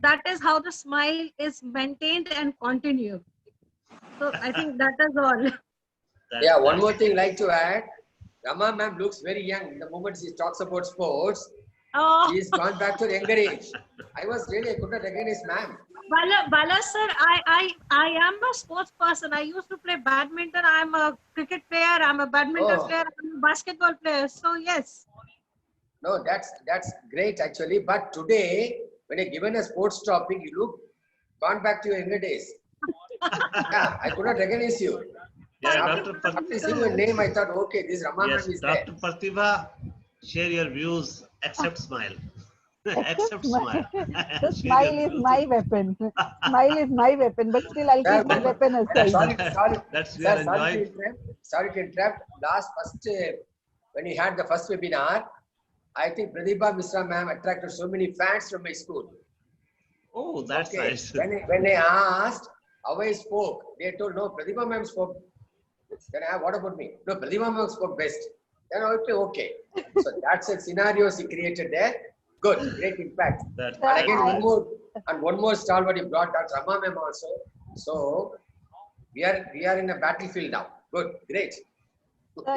that is how the smile is maintained and continued. So I think that is all. Yeah, one more thing like to add. Rama ma'am looks very young. The moment she talks about sports, Oh, she's gone back to the younger age. I could not recognize ma'am. Bala sir, I am a sports person. I used to play badminton. I'm a cricket player. I'm a badminton Oh, player. I'm a basketball player. So yes. no, that's great actually. But today, when you're given a sports topic, you look gone back to your younger days. Yeah, I could not recognize you. Yeah, Thank you. Dr. After seeing your name, I thought, okay, this Rama Yes, ma'am is there. Dr. Pratibha, share your views, except smile. Except Except smile. the Share your smile is views. my weapon. Smile is my weapon, but still I'll keep my weapon aside. Sorry, That's we sir, are enjoying. sorry to interrupt. When he had the first webinar, I think Pradipha Misra ma'am attracted so many fans from my school. Oh, that's Okay. nice. When I asked how I spoke, they told, no, Pradipha ma'am spoke. Then I, what about me? No, Pradipha ma'am spoke best. Then okay. So that's a scenario she created there. Good, great impact. And again, one more star what you brought, Dr. Rama ma'am also. So we are in a battlefield now. Good, great.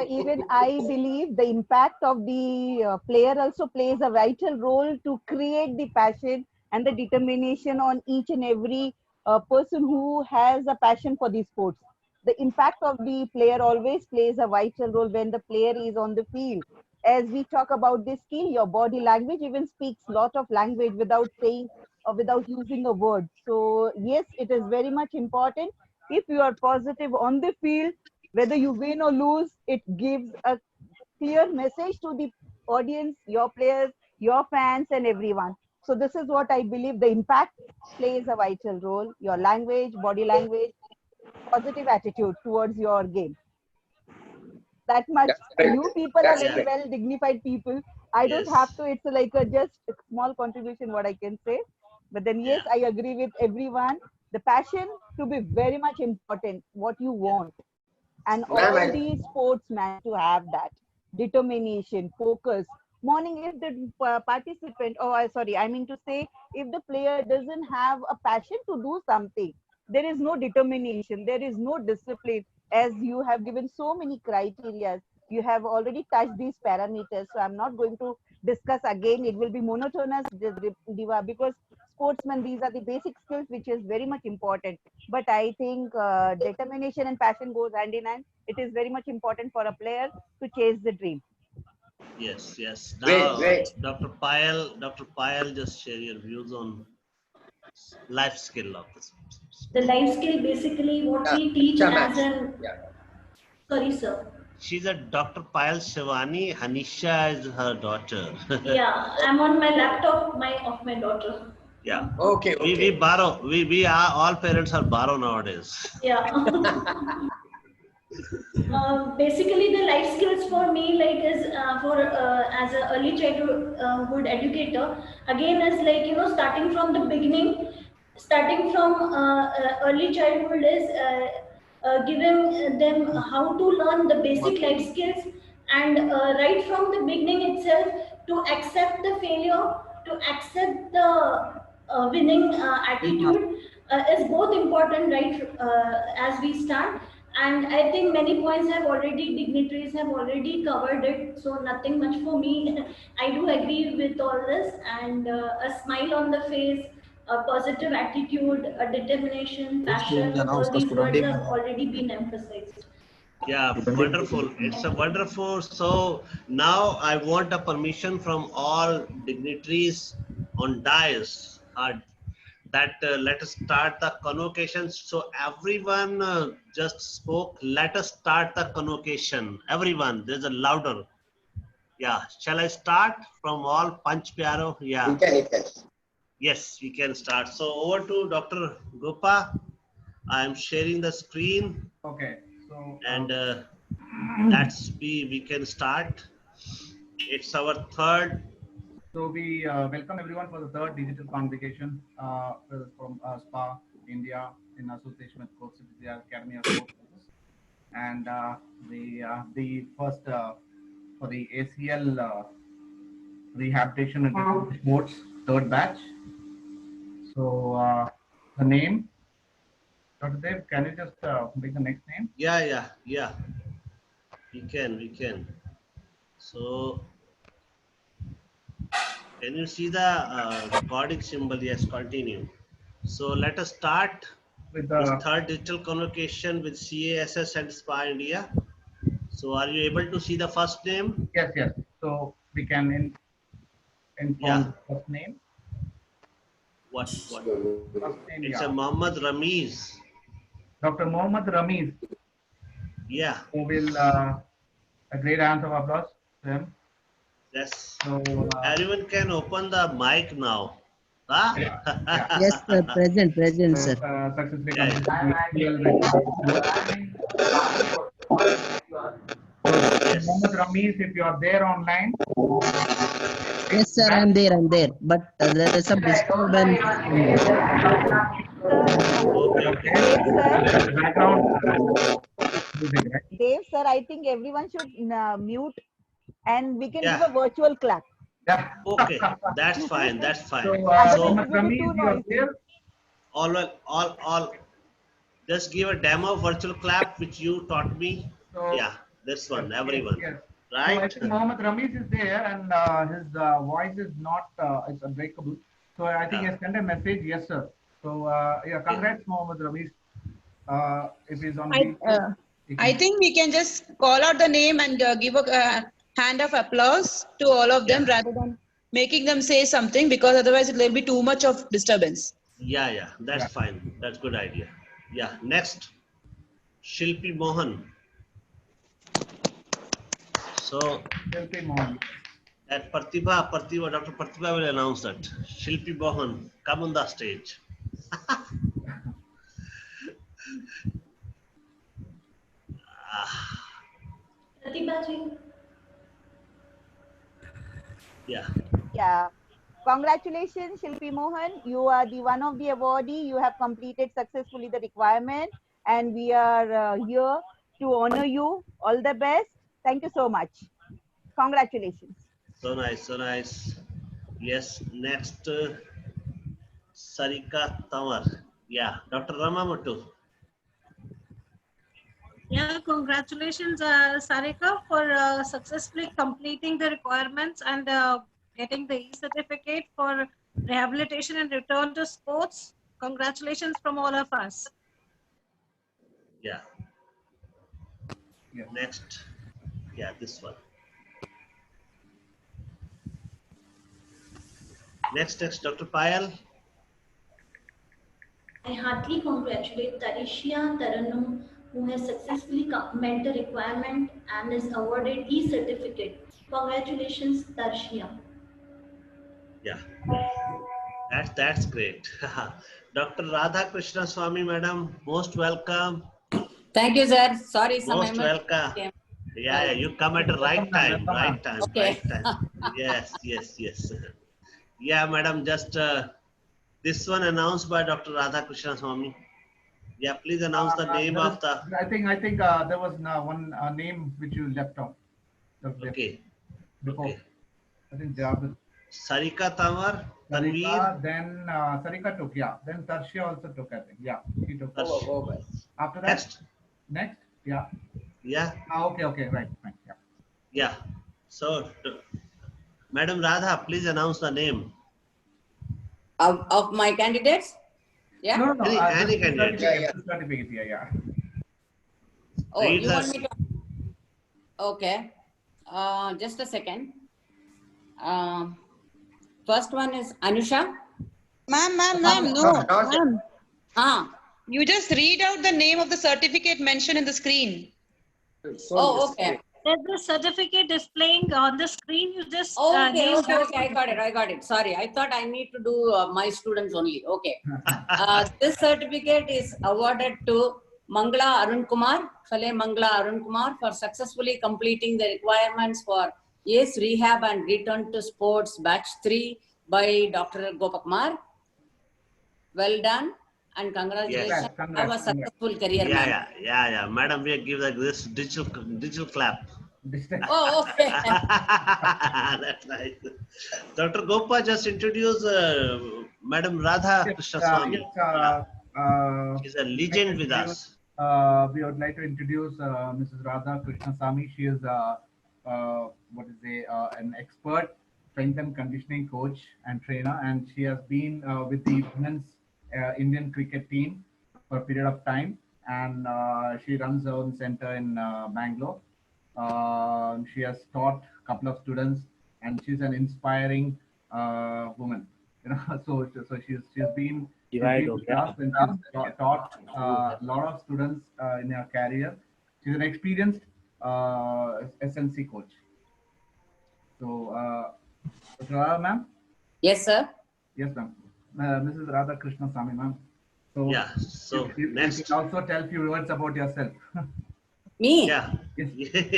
Even I believe the impact of the player also plays a vital role to create the passion and the determination on each and every person who has a passion for these sports. The impact of the player always plays a vital role when the player is on the field. As we talk about this skill, your body language even speaks lot of language without saying or without using a word. So yes, it is very much important. If you are positive on the field, whether you win or lose, it gives a clear message to the audience, your players, your fans, and everyone. So this is what I believe the impact plays a vital role. Your language, body language, positive attitude towards your game. That much. That's great. You people are That's very great. well dignified people. I don't have Yes. to. It's like a just a small contribution what I can say. But then yes, Yeah. I agree with everyone. The passion to be very much important. What you Yeah. want, and Ma'am, all the sportsmen to have that determination, focus. Morning, if the participant, oh, sorry, I mean to say, if the player doesn't have a passion to do something, there is no determination, there is no discipline. As you have given so many criteria, you have already touched these parameters, so I'm not going to discuss again. It will be monotonous, Diva, because sportsmen, these are the basic skills which is very much important. But I think determination and passion goes hand in hand. It is very much important for a player to chase the dream. Yes, yes. great, Now, great. Dr. Payal, just share your views on life skill of this. The life skill basically what Yeah, we teach Acha as match. an, Yeah. sorry sir. She's a Dr. Payal Shivani. Hanisha is her daughter. Yeah, I'm on my laptop of my daughter. Yeah. Okay, We okay. borrow. We are all parents are borrow nowadays. Yeah. Basically, the life skills for me, like, is for as an early childhood educator. Again, is like, starting from the beginning, starting from early childhood is giving them how to learn the basic life skills, and right from the beginning itself to accept the failure, to accept the winning attitude is both important, right? As we start, and I think many points have already, dignitaries have already covered it, so nothing much for me. I do agree with all this, and a smile on the face, a positive attitude, a determination, passion, all these words have already been emphasized. Yeah, wonderful. It's a wonderful. So now I want a permission from all dignitaries on dais that let us start the convocation. So everyone just spoke. Let us start the convocation. Everyone, there's a louder. Yeah. Shall I start from all Panch Pyaro? Yeah. You can. Yes, we can start. So over to Dr. Gopa. I am sharing the screen. Okay, so And we can start. It's our third. so we welcome everyone for the third digital convocation from SPA India in association with Coach Vidya Academy of Sports. And the first for the ACL rehabilitation and sports third batch. So the name, Dr. Dev, can you just make the next name? Yeah. We can. So, can you see the recording symbol? Yes, continue. So let us start With this the third digital convocation with CASS and SPA India. So are you able to see the first name? yes. So we can inform Yeah. the first name. What? First name, It's yeah. a Mohammad Ramiz. Dr. Mohammad Ramiz. Yeah. Who will a great round of applause to him. Yes. So Everyone can open the mic now. Huh? yeah. Yes, sir. Present, sir. Successfully Yeah. completed. Yes. Mohammad Ramiz, if you are there online, Yes, sir. I'm there. But there is some disturbance. Okay. Dave sir, background music, right? Dave sir, I think everyone should mute and we can give Yeah. a virtual clap. Yeah. Okay. That's fine. So, Otherwise Mohammad it will be Ramiz, too you are noisy. there? all. Just give a demo virtual clap which you taught me. So, Yeah. This one. Everyone. Yes. So I Right? think Mohammad Ramiz is there and his voice is not, it's unbreakable. So I think he has sent a message, yes, sir. So yeah, congrats, Mohammad Ramiz. If he's on the I think we can just call out the name and give a hand of applause to all of them rather than making them say something, because otherwise it will be too much of disturbance. Yeah. That's fine. That's good idea. Yeah. Next. Shilpi Mohan. So Shilpi Mohan. that Dr. Pratibha will announce that. Shilpi Mohan, come on the stage. Pratibha ji. Yeah. Yeah. Congratulations, Shilpi Mohan. You are the one of the awardee. You have completed successfully the requirement and we are here to honor you. All the best. Thank you so much. Congratulations. So nice. Yes. Next, Sarika Tamar. Yeah. Dr. Ramamuttu. Yeah, congratulations, Sarika, for successfully completing the requirements and getting the e-certificate for rehabilitation and return to sports. Congratulations from all of us. Yeah. Yes. Next. Yeah, this one. Next, Dr. Payal. I heartily congratulate Tarishia Taranum, who has successfully met the requirement and is awarded e-certificate. Congratulations, Tarishia. Yeah. That's great. Dr. Radha Krishna Swami, madam, most welcome. Thank you, sir. Sorry, some Most welcome. came. Yeah, you come at the right time. Okay. Yes. Yeah, madam, just this one announced by Dr. Radha Krishna Swami. Yeah, please announce the name of the. I think there was one name which you left out. Okay. Before. Okay. I think Javed. Sarika Tamar, Tanveer. Sarika, then Sarika took, yeah. Then Tarshia also took, I think. Yeah, he took. After that? Next? Yeah. Yeah. Okay, right. Yeah. Yeah. So, Madam Radha, please announce the name. Of my candidates? Yeah? No. Any candidate. Certificate, yeah. Oh, Read you the- want me to? Okay. Just a second. First one is Anusha. Ma'am, No, not ma'am. Ah. You just read out the name of the certificate mentioned in the screen. Oh, okay. There's the certificate displaying on the screen. You just Okay. name that. I got it. Sorry, I thought I need to do my students only. Okay. This certificate is awarded to Mangala Arun Kumar, Khale Mangala Arun Kumar, for successfully completing the requirements for ACE Rehab and Return to Sports Batch 3 by Dr. Gopakumar. Well done and congratulations. Yes. Have a successful career, ma'am. Yeah. Madam, we give this digital clap. Oh, okay. That's nice. Dr. Gopa just introduced Madam Radha Yes, Krishna Swami. She's a legend with us. We would like to introduce Mrs. Radha Krishnasamy. She is an expert strength and conditioning coach and trainer, and she has been with the women's Indian cricket team for a period of time, and she runs her own center in Bangalore. She has taught a couple of students, and she's an inspiring woman. You know, so she's been Divide, with us, and she's taught a lot of students in her career. She's an experienced SNC coach. So, Dr. Radha, ma'am? Yes, sir. Yes, ma'am. Mrs. Radha Krishnasamy, ma'am. So, Yeah. So you next. can also tell a few words about yourself. Me? Yeah. Yes.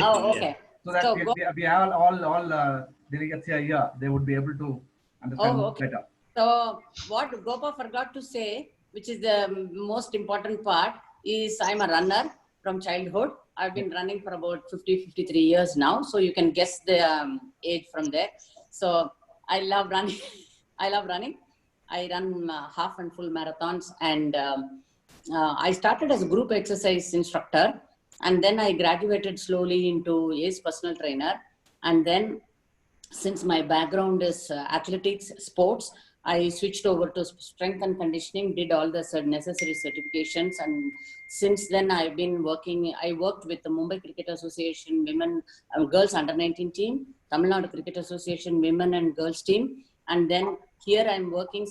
Oh, okay. So that So we have all delegates here, they would be able to understand okay. better. So what Gopa forgot to say, which is the most important part, is I'm a runner from childhood. I've been running for about 53 years now. So you can guess the age from there. So I love running. I love running. I run half and full marathons. And I started as a group exercise instructor. And then I graduated slowly into ACE personal trainer. And then since my background is athletics, sports, I switched over to strength and conditioning, did all the necessary certifications. And since then I've been I worked with the Mumbai Cricket Association Women, Girls Under 19 team, Tamil Nadu Cricket Association Women and Girls team. And then here I'm working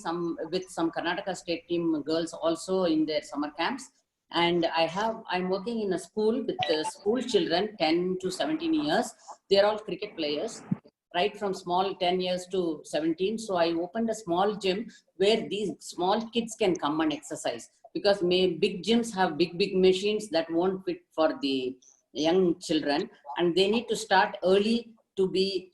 with some Karnataka state team girls also in their summer camps. And I'm working in a school with school children, 10 to 17 years. They're all cricket players, right from small 10 years to 17. So I opened a small gym where these small kids can come and exercise, because big gyms have big machines that won't fit for the young children. And they need to start early to be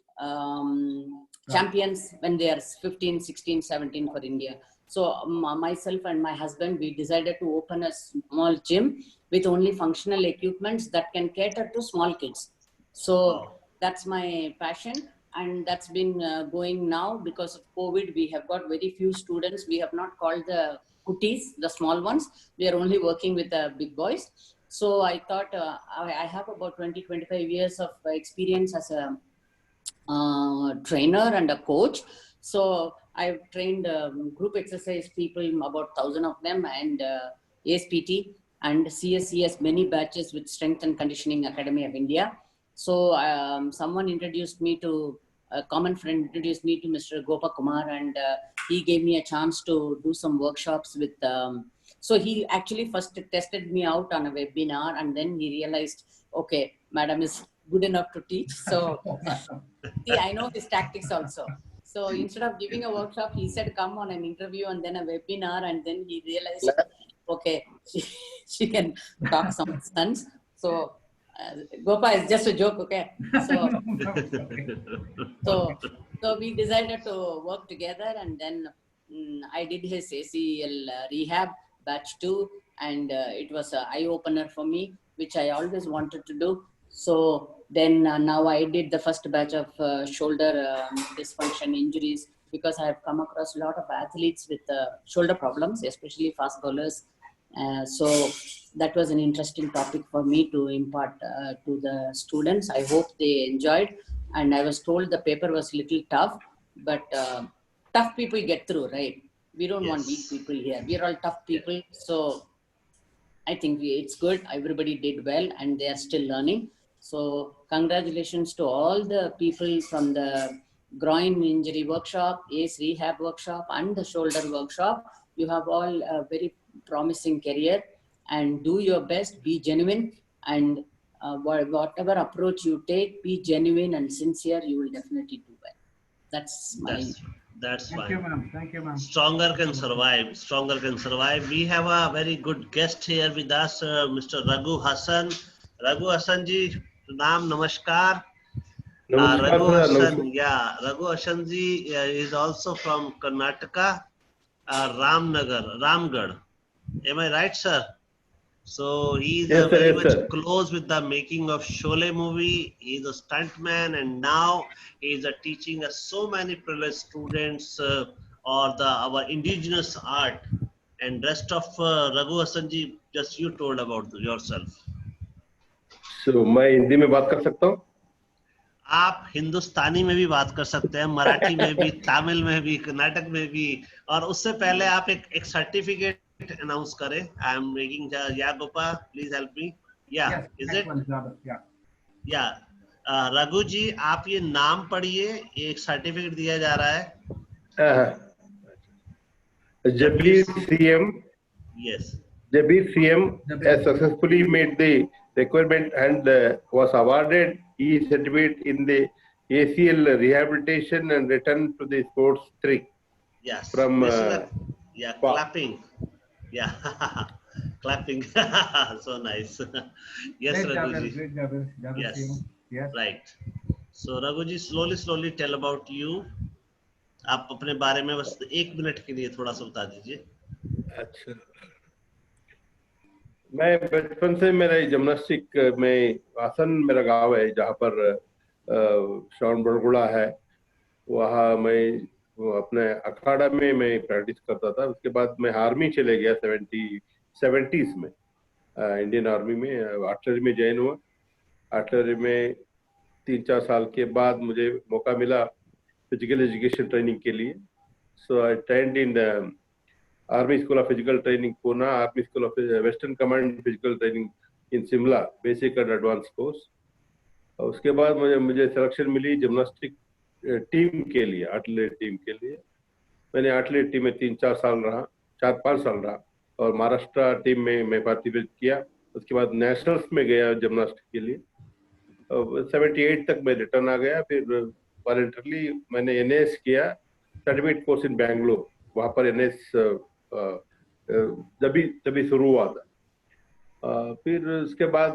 champions when they are 15, 16, 17 for India. So myself and my husband, we decided to open a small gym with only functional equipments that can cater to small kids. So that's my passion. And that's been going now because of COVID. We have got very few students. We have not called the kutties, the small ones. We are only working with the big boys. So I thought I have about 20, 25 years of experience as a trainer and a coach. So I've trained group exercise people, about 1,000 of them, and ASPT and CSCS, many batches with Strength and Conditioning Academy of India. So someone introduced me to, a common friend introduced me to Mr. Gopa Kumar, and he gave me a chance to do some workshops with, so he actually first tested me out on a webinar, and then he realized, okay, madam is good enough to teach. So see, I know his tactics also. So instead of giving a workshop, he said, come on an interview and then a webinar. And then he realized, okay, she can talk some sense. So Gopa is just a joke, okay? So we decided to work together, and then I did his ACL rehab batch 2, and it was an eye-opener for me, which I always wanted to do. So then now I did the first batch of shoulder dysfunction injuries, because I have come across a lot of athletes with shoulder problems, especially fast bowlers. So that was an interesting topic for me to impart to the students. I hope they enjoyed. And I was told the paper was a little tough, but tough people get through, right? We don't want weak people here. We're all tough people. So I think it's good. Everybody did well, and they are still learning. So congratulations to all the people from the groin injury workshop, ACE rehab workshop, and the shoulder workshop. You have all a very promising career, and do your best, be genuine, and whatever approach you take, be genuine and sincere, you will definitely do well. That's my... That's fine. Thank you, ma'am. Thank you, ma'am. Stronger can survive. Stronger can survive. We have a very good guest here with us, Mr. Raghu Hassan. Raghu Hassan ji, Naam, Namaskar. Raghu Hassan, Raghu Hassan ji is also from Karnataka, Ramgarh. Am I right, sir? So he is very much close with the making of Sholay movie. He is a stuntman, and now he is teaching so many privileged students or our indigenous art, and rest of Raghu Hassan ji, just you told about yourself. So मैं हिंदी में बात कर सकता हूँ? आप हिंदुस्तानी में भी बात कर सकते हैं, मराठी में भी, तमिल में भी, कर्नाटक में भी, और उससे पहले आप एक सर्टिफिकेट अनाउंस करें. आई एम मेकिंग या गोपा, प्लीज हेल्प मी. या इज इट? या रघु जी, आप ये नाम पढ़िए, एक सर्टिफिकेट दिया जा रहा है. Jabir CM. Yes. Jabir CM has successfully made the requirement and was awarded E-certificate in the ACL rehabilitation and return to the sports 3. Yes. From yeah, clapping. Yeah, clapping. So nice. Yes, Raghu ji. Great, Jabir. Yes. Yes. Right. So Raghu ji, slowly tell about you. आप अपने बारे में बस 1 minute के लिए थोड़ा सा बता दीजिए. अच्छा, मैं बचपन से मेरा जिम्नास्टिक में आसन मेरा गांव है, जहाँ पर श्रवण बड़गुड़ा है, वहाँ मैं अपने अखाड़ा में मैं प्रैक्टिस करता था. उसके बाद मैं आर्मी चले गया 70s में, इंडियन आर्मी में आर्टिलरी में ज्वाइन हुआ. आर्टिलरी में 3-4 साल के बाद मुझे मौका मिला फिजिकल एजुकेशन ट्रेनिंग के लिए. So I trained in Army School of Physical Training, Pune, Army School of Western Command Physical Training in Simla, Basic and Advanced course. और उसके बाद मुझे सिलेक्शन मिली जिम्नास्टिक टीम के लिए, आर्टिलरी टीम के लिए. मैंने आर्टिलरी टीम में 3-4 साल रहा, 4-5 साल रहा, और महाराष्ट्र टीम में मैं पार्टिसिपेट किया. उसके बाद नेशनल्स में गया जिम्नास्टिक के लिए. 78 तक मैं रिटर्न आ गया. फिर वॉलंटरली मैंने NS किया, सर्टिफिकेट कोर्स इन बेंगलोर. वहाँ पर NS तभी शुरू हुआ था. फिर उसके बाद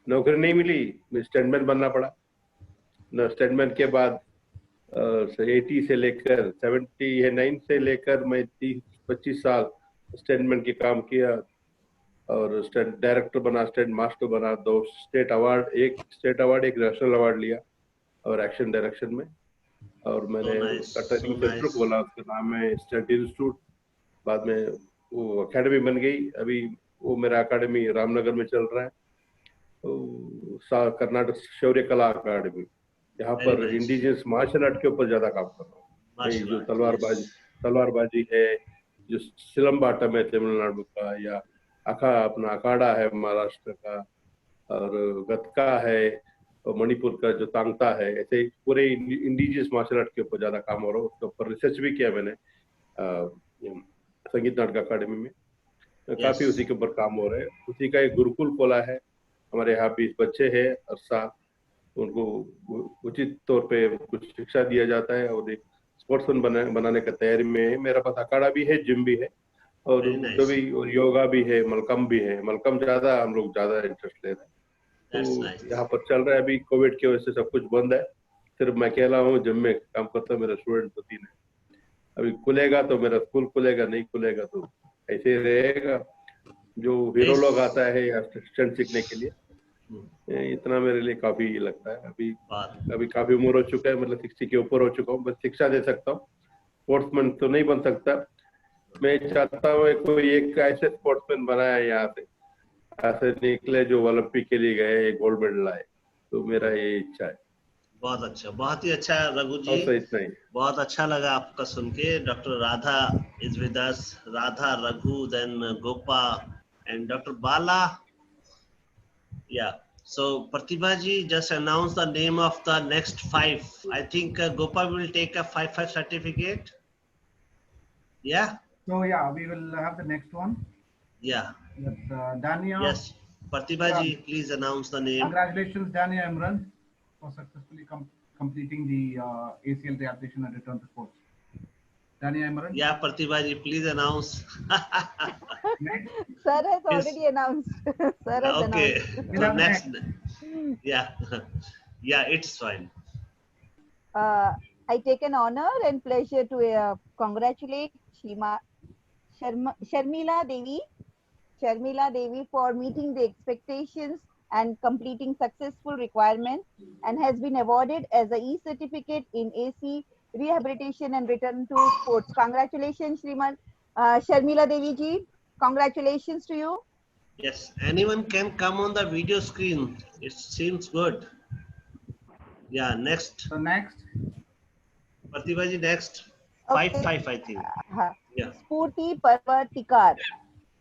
नौकरी नहीं मिली, स्टैंडमैन बनना पड़ा. स्टैंडमैन के बाद 80 से लेकर 79 से लेकर मैं 30-25 साल स्टैंडमैन के काम किया, और स्टैंड डायरेक्टर बना, स्टैंड मास्टर बना. 2 स्टेट अवार्ड, एक स्टेट अवार्ड, एक नेशनल अवार्ड लिया, और एक्शन डायरेक्शन में. और मैंने ट्रेनिंग सेंटर खोला, उसका नाम है स्टंट इंस्टीट्यूट. बाद में वो अकेडमी बन गई. अभी वो मेरा अकेडमी रामनगर में चल रहा है, कर्नाटक शौर्य कला अकादमी. यहाँ पर इंडिजियस मार्शल आर्ट के ऊपर ज्यादा काम कर रहा हूँ. जो तलवारबाजी है, जो सिलम्बाटम है तमिलनाडु का, या अपना अखाड़ा है महाराष्ट्र का, और गतका है, और मणिपुर का जो तांगता है, ऐसे पूरे इंडिजियस मार्शल आर्ट के ऊपर ज्यादा काम हो रहा है. उसके ऊपर रिसर्च भी किया मैंने संगीत नाटक अकादमी में. काफी उसी के ऊपर काम हो रहा है. उसी का एक गुरुकुल खोला है. हमारे यहाँ 20 बच्चे हैं हर साल, उनको उचित तौर पे कुछ शिक्षा दिया जाता है, और एक स्पोर्ट्समैन बनाने का तैयारी में है. मेरा पास अखाड़ा भी है, जिम भी है, और जो भी योगा भी है, मलकम भी है. मलकम ज्यादा हम लोग ज्यादा इंटरेस्ट ले रहे हैं. तो यहाँ पर चल रहा है. अभी कोविड की वजह से सब कुछ बंद है, सिर्फ मैं अकेला हूँ जिम में काम करता हूँ. मेरा स्टूडेंट तो 3 है. अभी खुलेगा तो मेरा स्कूल खुलेगा, नहीं खुलेगा तो ऐसे ही रहेगा. जो हीरो लोग आता है असिस्टेंट सीखने के लिए, इतना मेरे लिए काफी लगता है. अभी काफी उम्र हो चुका है, मतलब 60 के ऊपर हो चुका हूँ. बस शिक्षा दे सकता हूँ, स्पोर्ट्समैन तो नहीं बन सकता. मैं चाहता हूँ कोई एक ऐसे स्पोर्ट्समैन बनाया यहाँ से, ऐसे निकले जो ओलंपिक के लिए गए, गोल्ड मेडल आए. तो मेरा ये इच्छा है. बहुत अच्छा, बहुत ही अच्छा रघु जी. बहुत अच्छा लगा आपका सुन के. Doctor Radha is with us, Radha, Raghu, then Gopa and doctor Bala. Yeah so Pratibha ji, just announce the name of the next 5. I think Gopa will take a 5 certificate. Yeah. So yeah, we will have the next one. Yeah. With Dania. Yes. Pratibha ji, please announce the name. Congratulations, Dania Imran, for successfully completing the ACL rehabilitation and return to sports. Dania Imran. Yeah, Pratibha ji, please announce. Sir has already announced. Sir has announced. So next. Yeah. Yeah, it's fine. I take an honor and pleasure to congratulate Sharmila Devi for meeting the expectations and completing successful requirements, and has been awarded as a E-certificate in AC rehabilitation and return to sports. Congratulations, Sriman Sharmila Devi ji. Congratulations to you. Yes, anyone can come on the video screen. It seems good. Yeah, next. So next, Pratibha ji, next. Okay. 5-5, I think. Yeah. Spurti Parvatikar.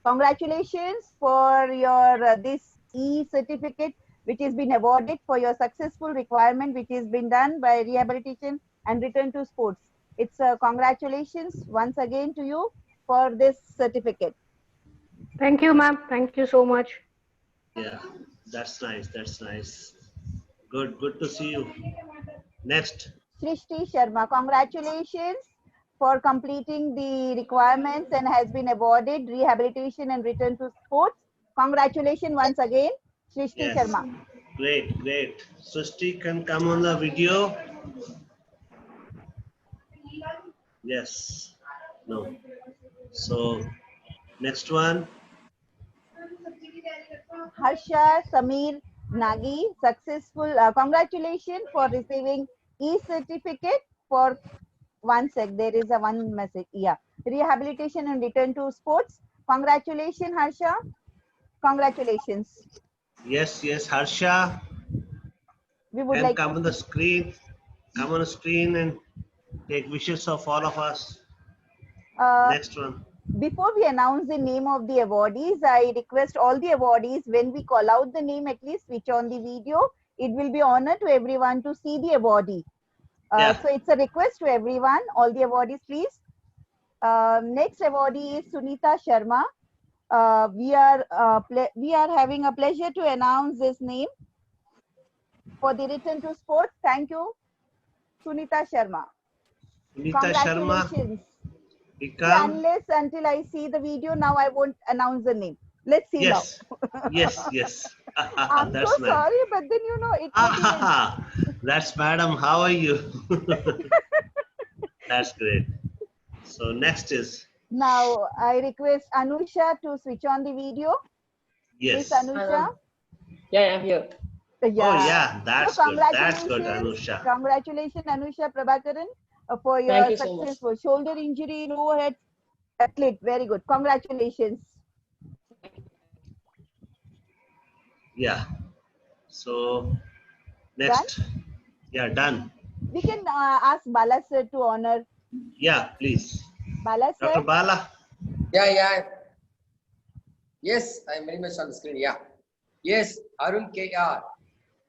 Congratulations for your this e-certificate which has been awarded for your successful requirement which has been done by rehabilitation and return to sports. It's congratulations once again to you for this certificate. Thank you, ma'am. Thank you so much. Yeah, that's nice. That's nice. Good to see you. Next. Srishti Sharma, congratulations for completing the requirements and has been awarded rehabilitation and return to sports. Congratulations once again, Srishti Yes. Sharma. Great. Srishti can come on the video. Yes. No. So, next one. Harsha Samir Nagi, successful. Congratulations for receiving e-certificate for one sec. There is a one message. Yeah, rehabilitation and return to sports. Congratulations, Harsha. Congratulations. Yes, Harsha. We would Can like come on the screen. Come on the screen and take wishes of all of us. Next one. Before we announce the name of the awardees, I request all the awardees, when we call out the name, at least switch on the video. It will be honor to everyone to see the awardee. So it's a request to everyone, all the awardees, please. Next awardee is Sunita Sharma. We are having a pleasure to announce this name for the return to sports. Thank you, Sunita Sharma. Sunita Sharma. Congratulations. Yeah, until I see the video, now I won't announce the name. Let's see now. Yes. I'm That's so nice. sorry, but then you know it. That's madam. How are you? That's great. So next is. Now I request Anusha to switch on the video. Yes. Please, Anusha. Yeah, I'm here. Yeah. Oh yeah, that's So good. That's good, Anusha. Congratulations, Anusha Prabhakaran, for your Thank you so much. successful shoulder injury in overhead athlete. Very good. Congratulations. Yeah. So next. Done? Yeah, done. We can ask Bala sir to honor. Yeah, please. Bala sir. Dr. Bala. Yeah. Yes, I'm very much on the screen. Yeah. Yes, Arun KR.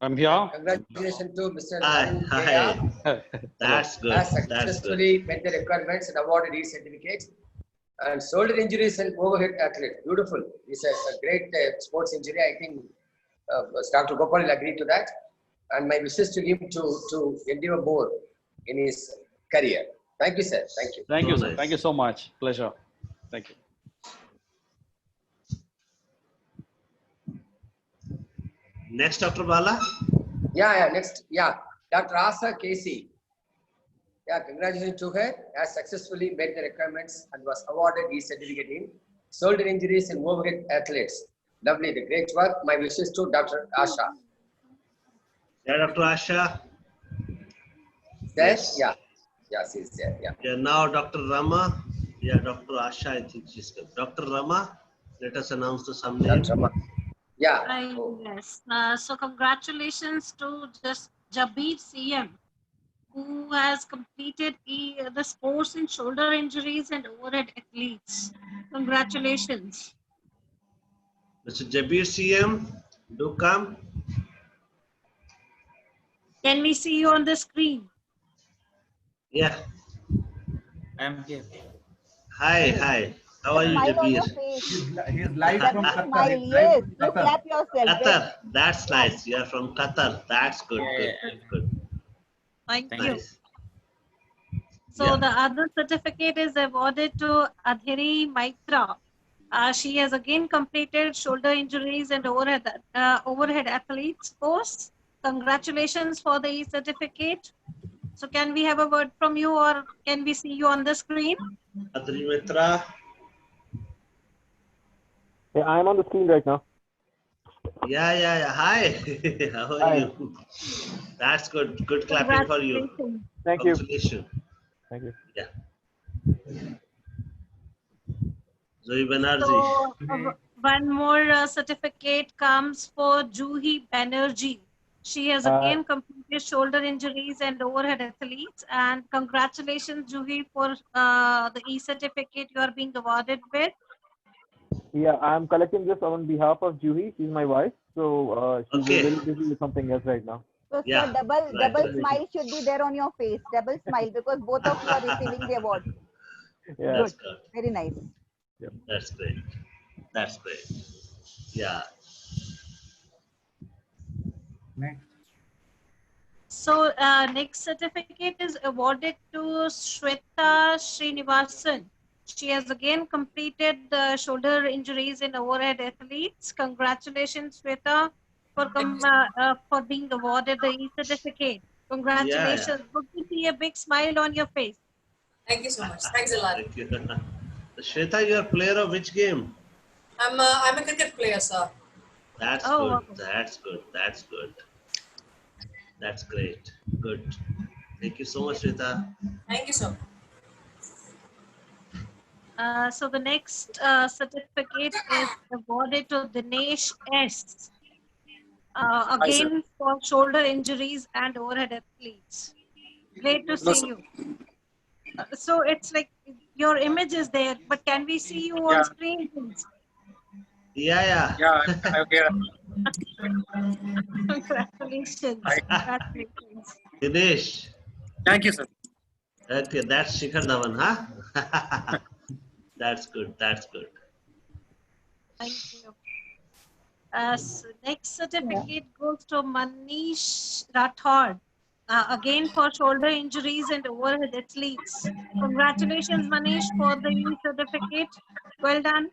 I'm here. Congratulations to Mr. Hi. Arun KR. That's good. Has That's successfully good. met the requirements and awarded his certificates. And shoulder injuries and overhead athlete. Beautiful. This is a great sports injury. I think Dr. Gopal will agree to that. And my wishes to him to endeavor more in his career. Thank you, sir. Thank you. Thank you, sir. Nice. Thank you so much. Pleasure. Thank you. Next, Dr. Bala. Yeah. Next. Yeah. Dr. Asa Casey. Yeah, congratulations to her. Has successfully met the requirements and was awarded his certificate in shoulder injuries and overhead athletes. Lovely, the great work. My wishes to Dr. Asha. Yeah, Dr. Asha. Yes. Yeah, she's there. Yeah. Yeah, now Dr. Rama. Yeah, Dr. Asha, I think she's good. Dr. Rama, let us announce the some name. Dr. Rama. Yeah. Yes. So congratulations to just Jabir CM, who has completed the sports in shoulder injuries and overhead athletes. Congratulations. Mr. Jabir CM, do come. Can we see you on the screen? Yeah. I'm here. Hi. How are you, Smile on your Jabir? face. He's live from That's a Qatar. smile. He's Yes. live You from Qatar. clap yourself. Qatar. That's nice. You are from Qatar. That's good. Good. Thank you. Nice. So Yeah. the other certificate is awarded to Adhiri Maitra. She has again completed shoulder injuries and overhead athletes course. Congratulations for the certificate. So can we have a word from you, or can we see you on the screen? Adri Mitra. Yeah, I'm on the screen right now. Yeah. Hi. How are you? That's good. Good clapping for you. Thank you. Congratulations. Thank you. Yeah. Zoe Banerjee. So one more certificate comes for Juhi Banerjee. She has again completed shoulder injuries and overhead athletes. And congratulations, Juhi, for the e-certificate you are being awarded with. Yeah, I'm collecting this on behalf of Juhi. She's my wife, so she's really busy with something else right now. So sir, double smile should be there on your face. Double smile because both of you are receiving the award. Yeah. That's good. Very nice. Yep. That's great. That's great. Yeah. Next. So next certificate is awarded to Shweta Srinivasan. She has again completed the shoulder injuries in overhead athletes. Congratulations, Shweta, for being awarded the e-certificate. Congratulations. Good to see a big smile on your face. Thank you so much. Thanks a lot. Thank you. Shweta, you're a player of which game? I'm a cricket player, sir. That's Oh, good. wow. That's good. That's good. That's great. Good. Thank you so much, Shweta. Thank you, sir. So the next certificate is awarded to Dinesh S. Again for shoulder injuries and overhead athletes. Great to see you. So it's like your image is there, but can we see you on screen, please? Yeah. Okay. Congratulations. Congratulations. Dinesh. Thank you, sir. Okay, that's Shikhar Dhawan, huh? That's good. That's good. Thank you. So next certificate goes to Manish Rathod. Again for shoulder injuries and overhead athletes. Congratulations, Manish, for the certificate. Well done.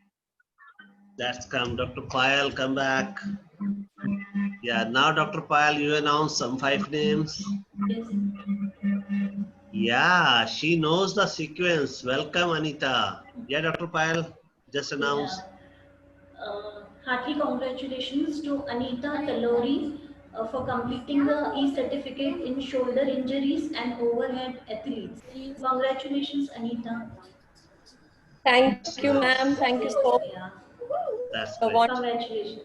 That's come. Dr. Payal, come back. Yeah, now Dr. Payal, you announce some 5 names. Yes. Yeah, she knows the sequence. Welcome, Anita. Yeah, Dr. Payal, just announce. Heartily congratulations to Anita Talori for completing the e-certificate in shoulder injuries and overhead athletes. Congratulations, Anita. Thank you, ma'am. Thank you so much. That's great. Congratulations.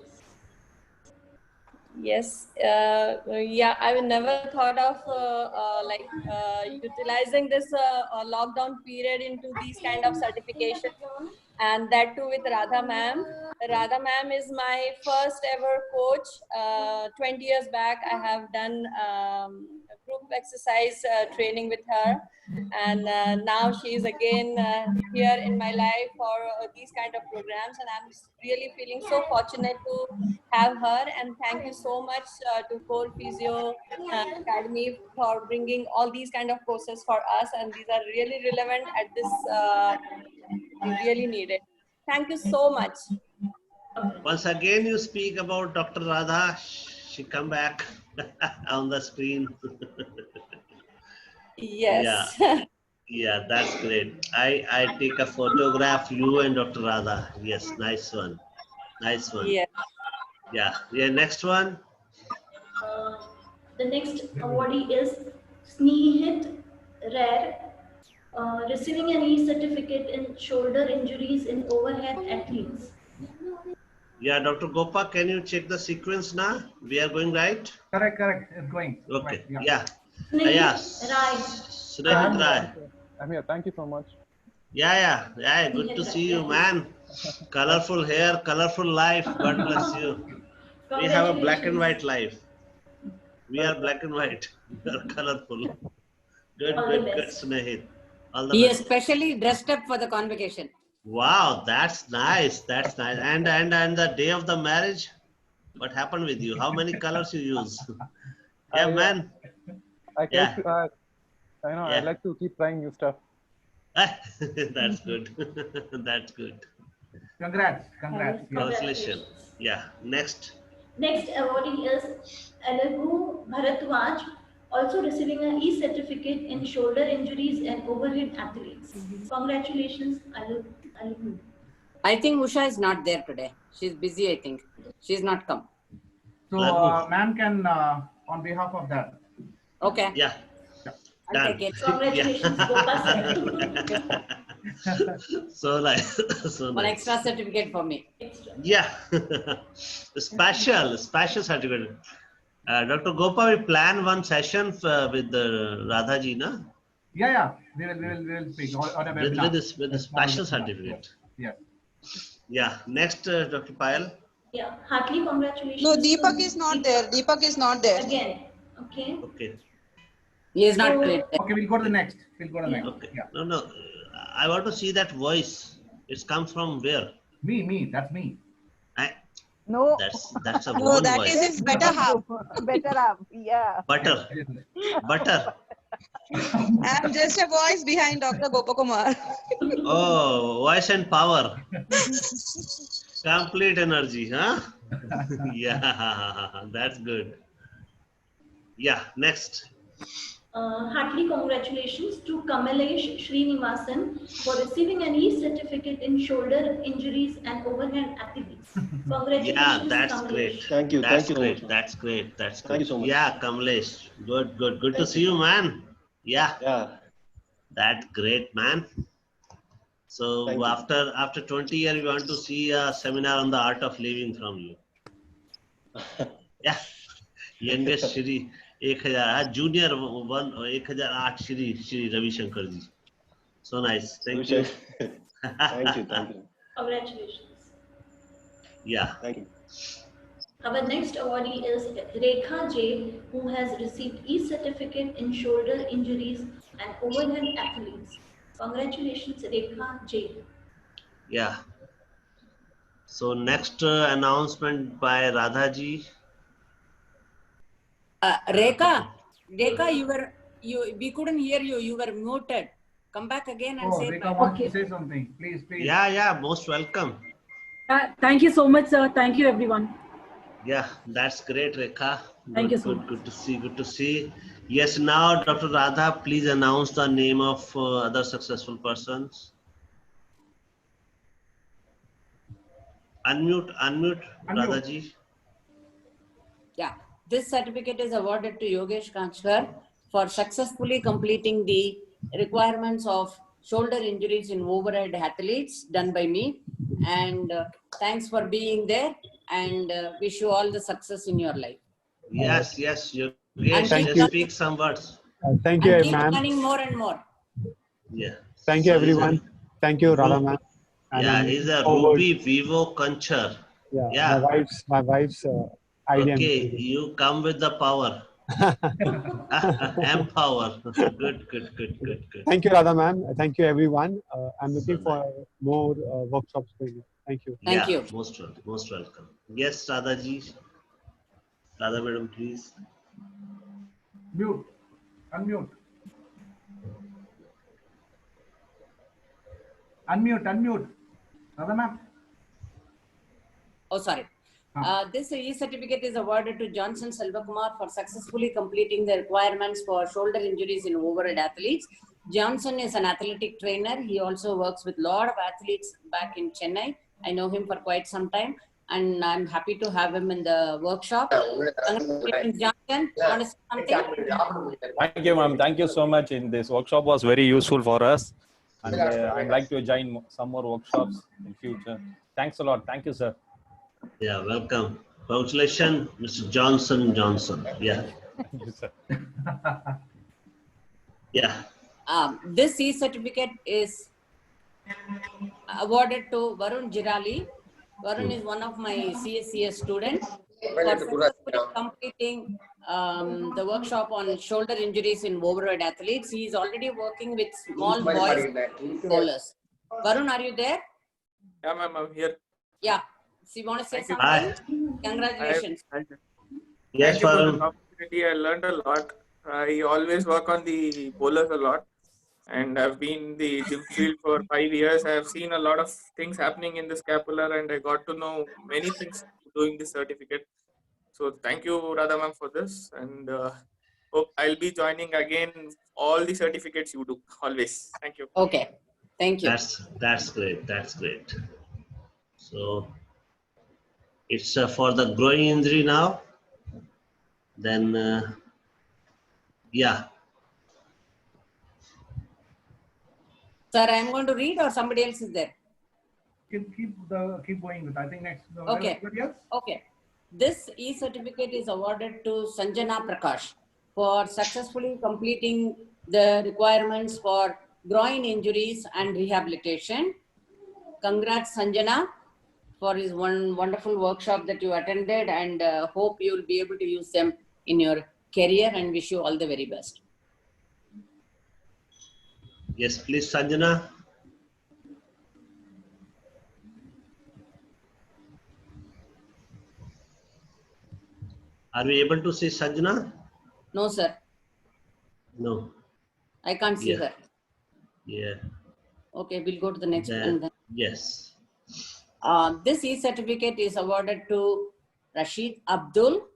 Yes, yeah, I never thought of utilizing this lockdown period into these kind of certifications, and that too with Radha ma'am. Radha ma'am is my first ever coach. 20 years back, I have done group exercise training with her, and now she is again here in my life for these kind of programs, and I'm really feeling so fortunate to have her. And thank you so much to Core Physio Academy for bringing all these kind of courses for us, and these are really relevant at this we really need it. Thank you so much. Once again, you speak about Dr. Radha. She come back on the screen. Yes. Yeah, that's great. I take a photograph, you and Dr. Radha. Yes, nice one. Nice one. Yeah. Yeah, next one. The next awardee is Snehit Rare, receiving an e-certificate in shoulder injuries in overhead athletes. Yeah, Dr. Gopa, can you check the sequence now? We are going right? Correct. It's going. Okay. Right, Yeah. Snehit Rai. Snehit Rai. I'm here. Thank you so much. Yeah. Good to see you, man. Colorful hair, colorful life. God bless you. We have a black and white life. We are black and white. We are colorful. Good, Snehit. All the He best. especially dressed up for the convocation. Wow, that's nice. That's nice. And the day of the marriage, what happened with you? How many colors you use? Yeah, man. I like to keep trying new stuff. That's good. That's good. Congrats. Congratulations. Yeah. Next awardee is Alagu Bharatwaj, also receiving an e-certificate in shoulder injuries and overhead athletes. Congratulations, Alagu. I think Usha is not there today. She's busy, I think. She's not come. So, ma'am can, on behalf of that. Okay. Yeah. I'll take it. Congratulations, Gopa sir. So nice. So One nice. extra certificate for me. Yeah. special certificate. Dr. Gopa, we plan one session with Radha ji, na? Yeah. We will speak on a webinar. With the special certificate. Yeah. Yeah. Next, Dr. Payal. Yeah, heartily congratulations. No, Deepak is not there. Deepak is not there. Again, okay. Okay. He is not So- great. Okay, we'll go to the next. Okay. No. I want to see that voice. It comes from where? Me. That's me. No. That's a No, woman that voice. is his better half. Better half. Yeah. Butter. I'm just a voice behind Dr. Gopakumar. Oh, voice and power. Complete energy, huh? Yeah, that's good. Yeah, next. Heartily congratulations to Kamalesh Srinivasan for receiving an E-certificate in shoulder injuries and overhand athletes. Congratulations, Yeah, that's Kamalesh. great. Thank you. That's Thank you so great. much. That's great. That's Thank you great. so much. Yeah, Kamlesh. Good to see you, man. Yeah. That's great, man. So Thank you. after 20 years, we want to see a seminar on the art of living from you. Yeah. Youngest Shri 1000, junior 1008 Shri Ravi Shankar ji. So nice. Thank you. Thank you. Congratulations. Yeah. Thank you. Our next awardee is Rekha J, who has received E-certificate in shoulder injuries and overhand athletes. Congratulations, Rekha J. Yeah. So next announcement by Radha ji. Rekha, we couldn't hear you. You were muted. Come back again and say. Rekha wants to say something. Please. Yeah. Most welcome. Thank you so much, sir. Thank you, everyone. Yeah, that's great, Rekha. Thank you so Good to see. Yes, now Dr. Radha, please announce the name of other successful persons. Unmute, Radha ji. Yeah, this certificate is awarded to Yogesh Kanchkar for successfully completing the requirements of shoulder injuries in overhead athletes done by me. And thanks for being there, and wish you all the success in your life. Yes, Yogesh, Thank you. speak some words. Thank you, And keep ma'am. learning more and more. Yeah. Thank you, everyone. Thank you, Radha ma'am. And Yeah, I'm he's a forward- Ruby Vivo Kanchar. Yeah, my wife's idea. Okay, you come with the power. Empower. Good. Thank you, Radha ma'am. Thank you, everyone. I'm looking for more workshops for you. Thank you. Thank you. Most welcome. Yes, Radha ji. Radha madam, please. Unmute. Radha ma'am. Oh, sorry. This E-certificate is awarded to Johnson Selvakumar for successfully completing the requirements for shoulder injuries in overhead athletes. Johnson is an athletic trainer. He also works with a lot of athletes back in Chennai. I know him for quite some time, and I'm happy to have him in the workshop. Congratulations, Johnson. Want to say something? Thank you, ma'am. Thank you so much. In this workshop was very useful for us, and I'd like to join some more workshops in future. Thanks a lot. Thank you, sir. Yeah, welcome. Congratulations, Mr. Johnson. Yeah. Thank you, sir. Yeah. This E-certificate is awarded to Varun Jirali. Varun is one of my CSCS students for successfully completing the workshop on shoulder injuries in overhead athletes. He is already working with small boys bowlers. Varun, are you there? Yeah, ma'am, I'm here. Yeah. So you want to say something? Hi. Congratulations. Yes, Thank you for Varun. the opportunity. I learned a lot. I always work on the bowlers a lot, and I've been in the gym field for 5 years. I have seen a lot of things happening in the scapular, and I got to know many things doing this certificate. So thank you, Radha ma'am, for this, and hope I'll be joining again all the certificates you do always. Thank you. Okay. Thank you. That's great. So it's for the growing injury now. Then yeah. Sir, I am going to read or somebody else is there? Keep going with. I think next. Okay. Anybody else? Okay. This e-certificate is awarded to Sanjana Prakash for successfully completing the requirements for groin injuries and rehabilitation. Congrats, Sanjana, for his wonderful workshop that you attended, and hope you will be able to use them in your career, and wish you all the very best. Yes, please, Sanjana. Are we able to see Sanjana? No, sir. No. I can't see her. Yeah. Okay, we'll go to the next one then. Yes. This e-certificate is awarded to Rashid Abdul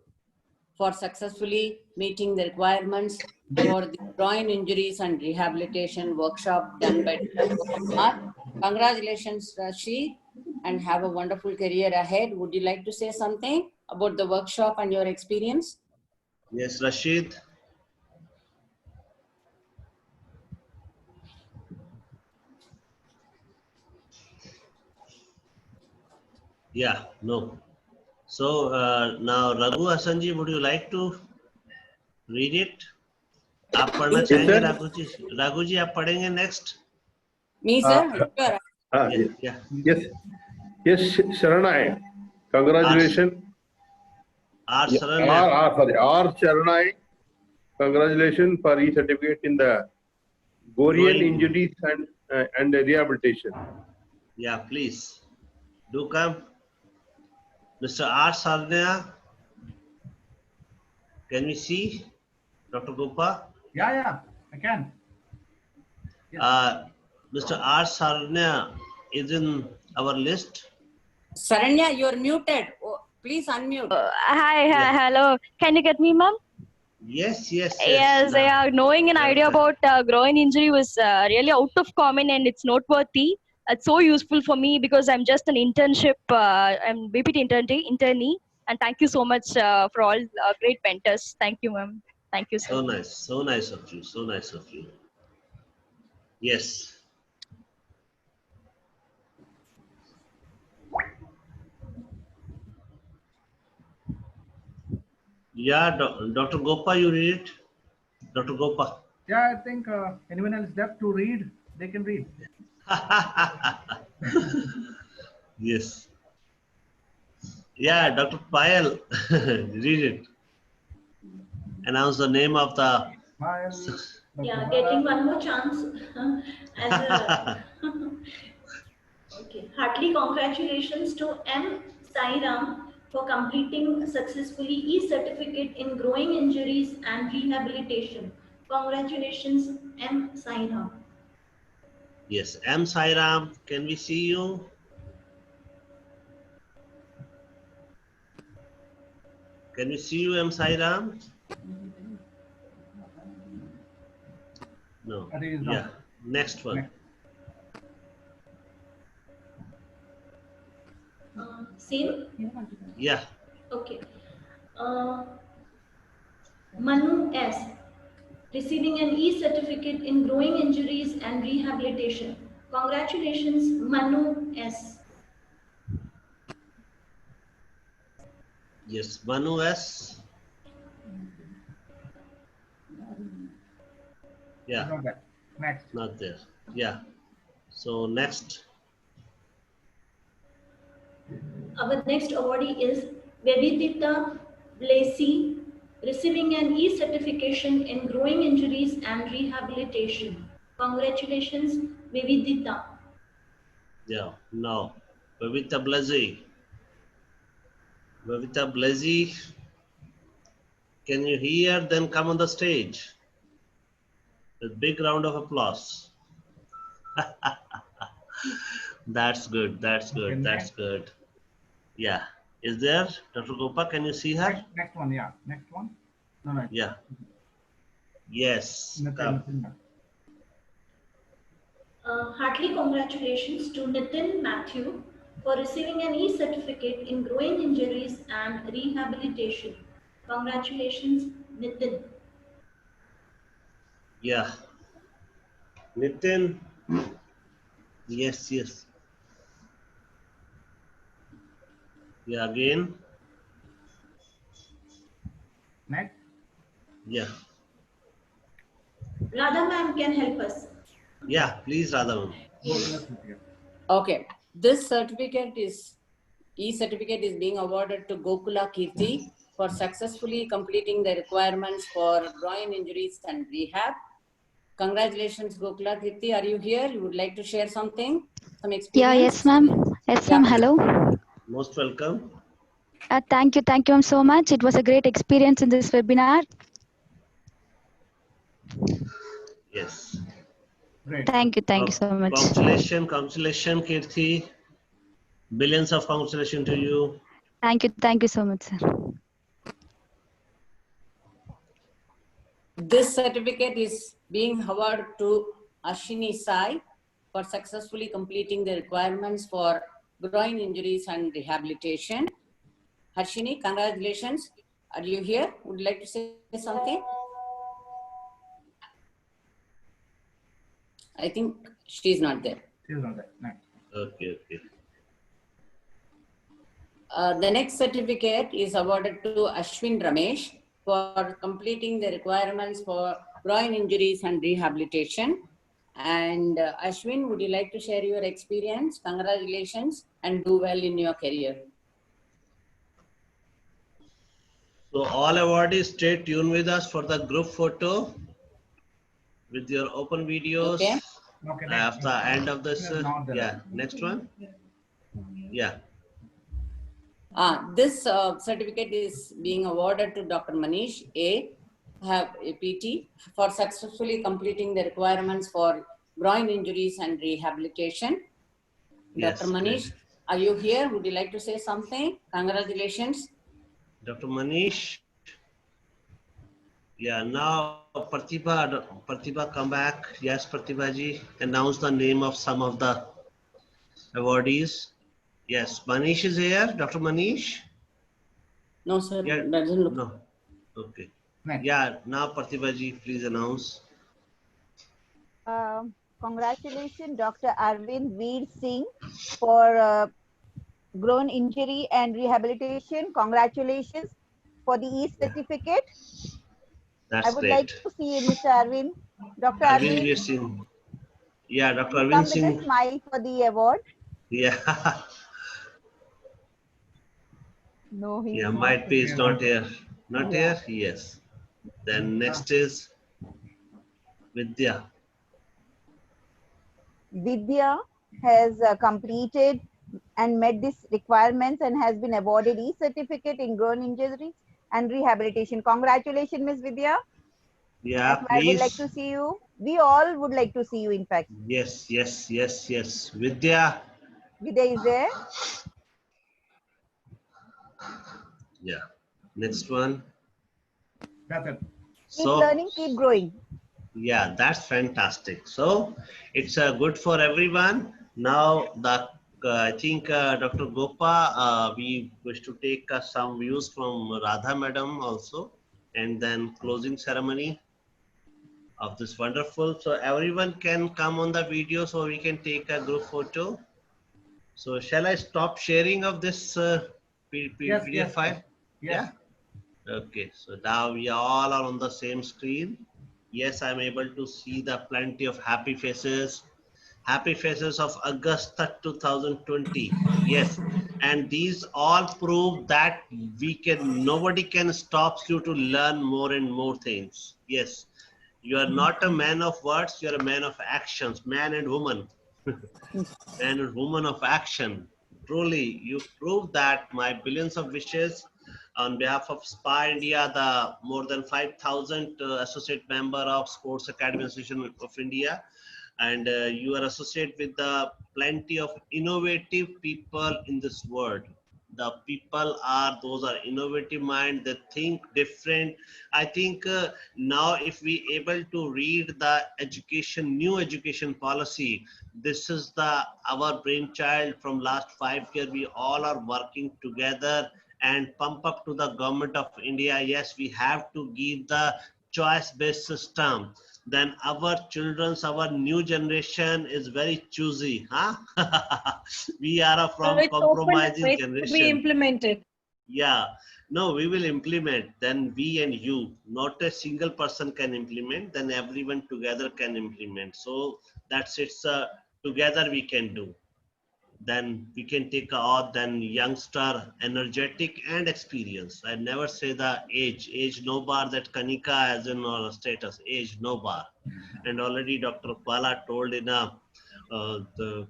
for successfully meeting the requirements for the groin injuries and rehabilitation workshop done by Dr. Kumar. Congratulations, Rashid, and have a wonderful career ahead. Would you like to say something about the workshop and your experience? Yes, Rashid. Yeah, no. So now Raghu Hasanji, would you like to read it? आप पढ़ना चाहेंगे राघु जी? राघु जी आप पढ़ेंगे next? Me, sir. Sure. Yes, Sharanay. Congratulations. R. Sharanay. Congratulations for e-certificate in the Gorian injuries and rehabilitation. Yeah, please. Do come. Mr. R. Sarnia, can we see Dr. Gopa? Yeah, I can. Mr. R. Sarnia is in our list. Saranya, you are muted. Oh, please unmute. Hello. Can you get me, ma'am? Yes. Yeah. Knowing an idea about groin injury was really out of common, and it's noteworthy. It's so useful for me because I'm just an internship, I'm BPT internee, and thank you so much for all great mentors. Thank you, ma'am. Thank you, sir. So nice of you. Yes. Yeah, Dr. Gopa, you read it? Dr. Gopa. Yeah, I think anyone else left to read, they can read. Yes. Yeah, Dr. Payal, read it. Announce the name of the... Yeah, getting one more chance. Okay. Heartily congratulations to M. Sairam for completing successfully e-certificate in growing injuries and rehabilitation. Congratulations, M. Sairam. Yes, M. Sairam, can we see you? Can we see you, M. Sairam? No. Yeah. Next one. Same? Yeah. Okay. Manu S. Receiving an e-certificate in growing injuries and rehabilitation. Congratulations, Manu S. Yes, Manu S. Yeah. Next. Not there. Yeah. So next. Our next awardee is Vedita Blasi, receiving an e-certification in growing injuries and rehabilitation. Congratulations, Vedita. Yeah. No. Vavita Blazi. Vavita Blazi. Can you hear? Then come on the stage. A big round of applause. That's good. Yeah. Is there? Dr. Gopa, can you see her? Next one, yeah. Next one. No. Yeah. Yes. Heartily congratulations to Nitin Matthew for receiving an e-certificate in growing injuries and rehabilitation. Congratulations, Nitin. Yeah. Nitin, Yes, yes. Yeah, again. Next. Yeah. Radha ma'am can help us. Yeah, please, Radha ma'am. Okay, this certificate is, e-certificate is being awarded to Gokula Kirti for successfully completing the requirements for groin injuries and rehab. Congratulations, Gokula Kirti. Are you here? You would like to share something? Some experience? Yeah, yes, ma'am. Yes, ma'am. Hello. Most welcome. Thank you, ma'am, so much. It was a great experience in this webinar. Yes. Great. Thank you so much. Congratulations, Kirti. Billions of congratulations to you. Thank you so much, sir. This certificate is being awarded to Ashini Sai for successfully completing the requirements for groin injuries and rehabilitation. Harshini, congratulations. Are you here? Would you like to say something? I think she's not there. She's not there. Next. Okay. The next certificate is awarded to Ashwin Ramesh for completing the requirements for groin injuries and rehabilitation. And Ashwin, would you like to share your experience? Congratulations and do well in your career. So all awardees, stay tuned with us for the group photo with your open videos. Okay. After the end of this, yeah, next one. Yeah. This certificate is being awarded to Dr. Manish A. Have a PT for successfully completing the requirements for groin injuries and rehabilitation. Yes, Dr. Manish, are you here? Would you like to say something? Congratulations. Dr. Manish. Yeah, now Pratibha come back. Yes, Pratibha ji, announce the name of some of the awardees. Yes, Manish is here. Dr. Manish? No, sir. Yeah. Doesn't look. No. Okay. Yeah, now Pratibha ji, please announce. Congratulations, Dr. Arvind Veer Singh, for groin injury and rehabilitation. Congratulations for the e-certificate. That's I would great. like to see you, Mr. Arvind. Dr. Arvind Arvind, Veer Singh. Yeah, Dr. come Arvind with Singh. a smile for the award. Yeah. No, he's Yeah, not. might be it's not here. Not Yeah. here? Yes. Then next is Vidya. Vidya has completed and met these requirements and has been awarded e-certificate in groin injuries and rehabilitation. Congratulations, Ms. Vidya. Yeah, I would like please. to see you. We all would like to see you, in fact. Yes. Vidya. Vidya is there. Yeah. Next one. That's it. Keep learning, keep growing. Yeah, that's fantastic. So it's good for everyone. Now I think Dr. Gopa, we wish to take some views from Radha Madam also, and then closing ceremony of this wonderful. So everyone can come on the video so we can take a group photo. So shall I stop sharing of this PDF file? Yes. Yeah. Okay. So now we all are on the same screen. Yes, I'm able to see the plenty of happy faces of August 2020. Yes, and these all prove that nobody can stop you to learn more and more things. Yes, you are not a man of words, you are a man of actions, man and woman. Man and woman of action. Truly, you prove that my billions of wishes on behalf of SPA India, the more than 5,000 associate member of Sports Academy Association of India, and you are associated with the plenty of innovative people in this world. The people those are innovative mind, they think different. I think now if we able to read the new education policy, this is our brainchild from last 5 years. We all are working together and pump up to the government of India. Yes, we have to give the choice-based system. then our children's, our new generation is very choosy, huh? We are from So it's compromising open, generation. we implemented. Yeah, no, we will implement. Then we and you, not a single person can implement. Then everyone together can implement. So that's it's together we can do. Then we can take out then youngster, energetic and experience. I never say the age no bar, that Kanika as in or status, age no bar. And already Dr. Bala told in the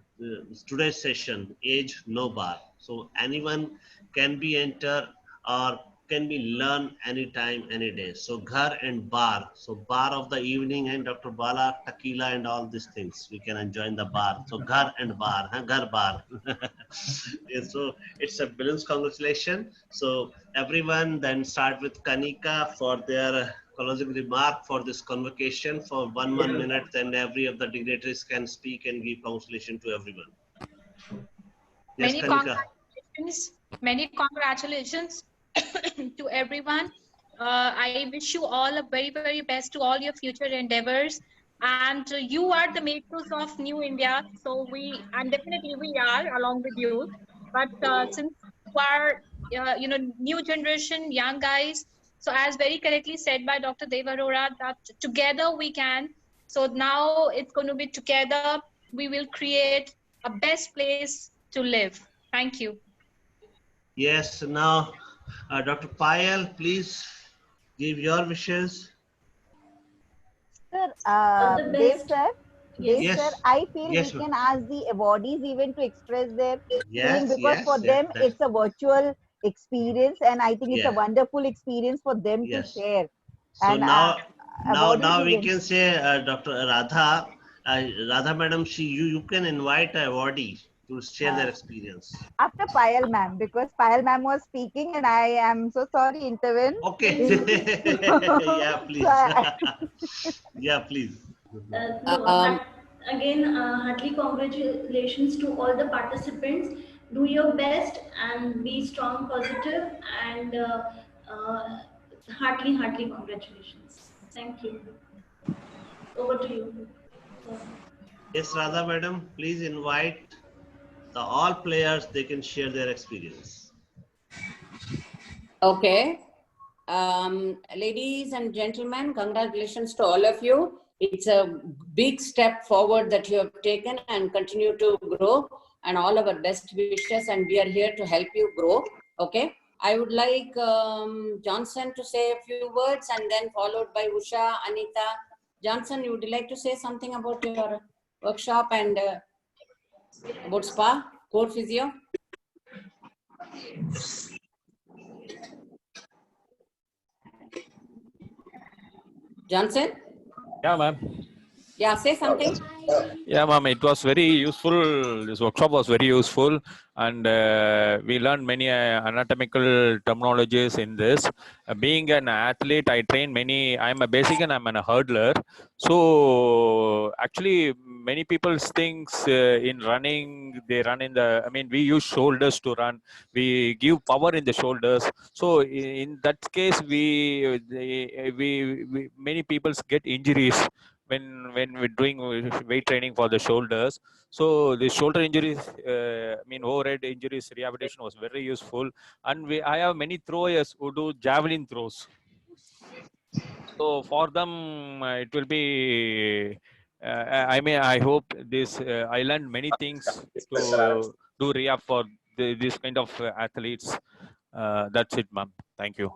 today's session, age no bar. So anyone can be enter or can be learn anytime, any day. So ghar and bar. So bar of the evening and Dr. Bala, tequila and all these things. We can enjoy in the bar. So ghar and bar, huh? Ghar bar. Yeah, so it's a brilliant congratulations. So everyone then start with Kanika for their closing remark for this convocation for 1 minute. Then every of the dignitaries can speak and give congratulations to everyone. Yes, Many Kanika. congratulations. Many congratulations to everyone. I wish you all a very, very best to all your future endeavors. And you are the makers of New India. So and definitely we are along with you. But since you are, new generation, young guys. So as very correctly said by Dr. Deva Arora, that together we can. So now it's going to be together. We will create a best place to live. Thank you. Yes, now Dr. Payal, please give your wishes. Sir, the Dev best. sir, Dev Yes. sir, I feel Yes, we ma'am. can ask the awardees even to express their feeling, Yes, because for yes, them yes, it's a virtual experience, and I think it's a yeah, wonderful experience for them to yes. share. So And now awardees we even. can say Dr. Radha madam, you can invite a awardee to share their experience. After Payal ma'am, because Payal ma'am was speaking and I am so sorry intervene. Okay. Yeah, please. Yeah, please. Again, heartily congratulations to all the participants. Do your best and be strong, positive, and heartily congratulations. Thank you. Over to you. Yes, Radha madam, please invite the all players, they can share their experience. Okay. Ladies and gentlemen, congratulations to all of you. It's a big step forward that you have taken and continue to grow, and all our best wishes, and we are here to help you grow. Okay. I would like Johnson to say a few words and then followed by Usha, Anita. Johnson, you would like to say something about your workshop and about spa, core physio? Johnson? Yeah, ma'am. Yeah, say something. Yeah, ma'am, it was very useful. This workshop was very useful, and we learned many anatomical terminologies in this. Being an athlete, I train many. I'm a hurdler. So actually, many people thinks in running, they run in the. I mean, we use shoulders to run. We give power in the shoulders. So in that case, we many people get injuries when we're doing weight training for the shoulders. So the shoulder injuries, overhead injuries rehabilitation was very useful. And I have many throwers who do javelin throws. So for them, it will be. I hope this. I learned many things to do rehab for this kind of athletes. That's it, ma'am. Thank you.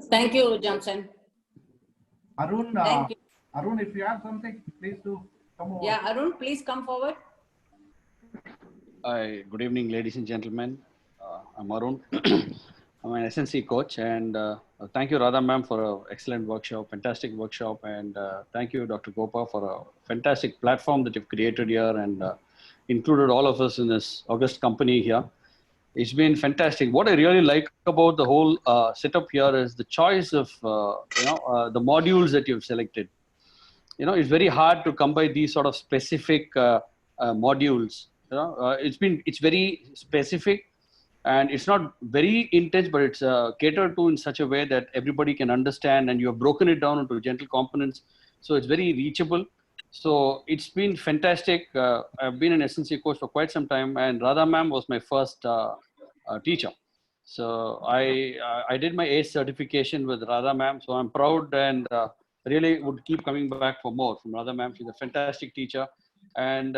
Thank you, Johnson. Arun, Thank you. Arun, if you have something, please do come over. Yeah, Arun, please come forward. Hi, good evening, ladies and gentlemen. I'm Arun. I'm an SNC coach, and thank you, Radha ma'am, for an excellent workshop, fantastic workshop, and thank you, Dr. Gopa, for a fantastic platform that you've created here and included all of us in this august company here. It's been fantastic. What I really like about the whole setup here is the choice of the modules that you've selected. It's very hard to come by these sort of specific modules. It's very specific, and it's not very intense, but it's catered to in such a way that everybody can understand, and you have broken it down into gentle components, so it's very reachable. So it's been fantastic. I've been an SNC coach for quite some time, and Radha ma'am was my first teacher. So I did my ACE certification with Radha ma'am, so I'm proud and really would keep coming back for more from Radha ma'am. She's a fantastic teacher, and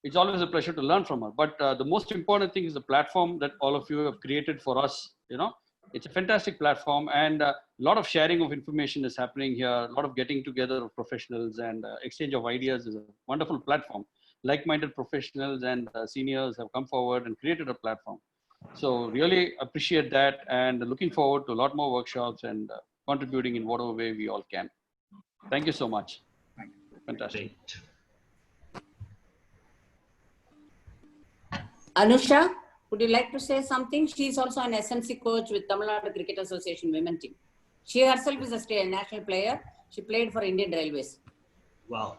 it's always a pleasure to learn from her. But the most important thing is the platform that all of you have created for us. You know, it's a fantastic platform, and a lot of sharing of information is happening here. A lot of getting together of professionals and exchange of ideas is a wonderful platform. Like-minded professionals and seniors have come forward and created a platform. So really appreciate that, and looking forward to a lot more workshops and contributing in whatever way we all can. Thank you so much. Thank you. Fantastic. Anusha, would you like to say something? She is also an SNC coach with Tamil Nadu Cricket Association women team. She herself is a national player. She played for Indian Railways. Wow.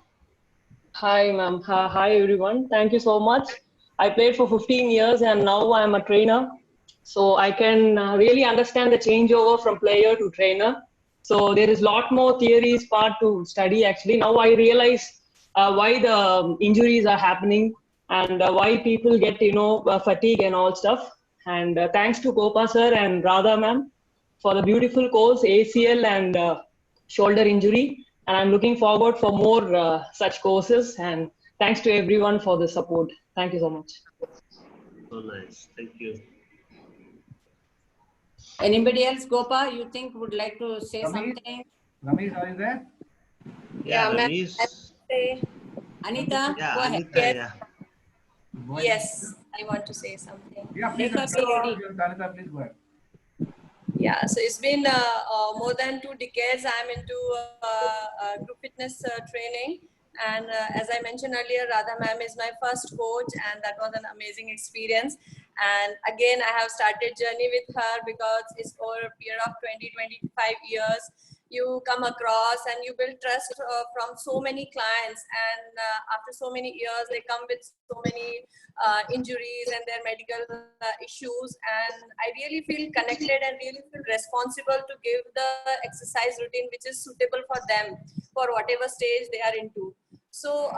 Hi, ma'am. Hi, everyone. Thank you so much. I played for 15 years and now I'm a trainer. So I can really understand the changeover from player to trainer. So there is a lot more theories part to study actually. Now I realize why the injuries are happening and why people get, fatigue and all stuff. And thanks to Gopa sir and Radha ma'am for the beautiful course, ACL and shoulder injury. And I'm looking forward for more such courses. And thanks to everyone for the support. Thank you so much. So nice. Thank you. Anybody else, Gopa, you think would like to say something? Ramesh, are you there? Yeah, ma'am. Anita, Yeah, go ahead. Anita, yeah. Yes, I want to say something. Yeah, please. Anita, please go ahead. Yeah, so it's been more than 2 decades I'm into group fitness training. And as I mentioned earlier, Radha ma'am is my first coach, and that was an amazing experience. And again, I have started journey with her because it's over a period of 20-25 years. You come across and you build trust from so many clients, and after so many years, they come with so many injuries and their medical issues. And I really feel connected and really feel responsible to give the exercise routine which is suitable for them for whatever stage they are into. So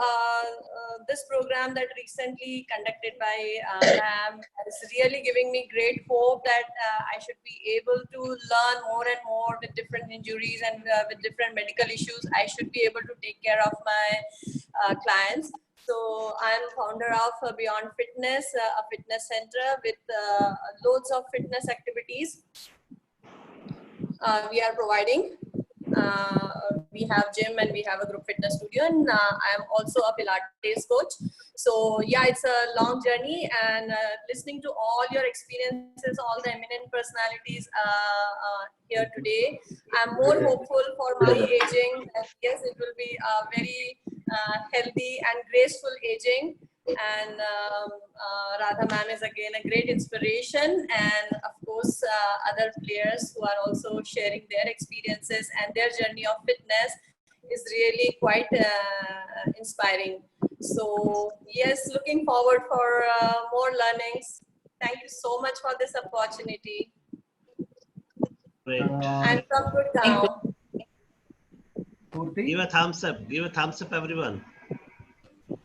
this program that recently conducted by ma'am is really giving me great hope that I should be able to learn more and more with different injuries and with different medical issues. I should be able to take care of my clients. So I am founder of Beyond Fitness, a fitness center with loads of fitness activities we are providing. We have gym and we have a group fitness studio, and I am also a Pilates coach. So yeah, it's a long journey, and listening to all your experiences, all the eminent personalities here today, I'm more hopeful for my aging. Yes, it will be a very healthy and graceful aging. And Radha ma'am is again a great inspiration, and of course other players who are also sharing their experiences and their journey of fitness is really quite inspiring. So yes, looking forward for more learnings. Thank you so much for this opportunity. Great. And from Gurgaon. Give a thumbs up. Give a thumbs up, everyone.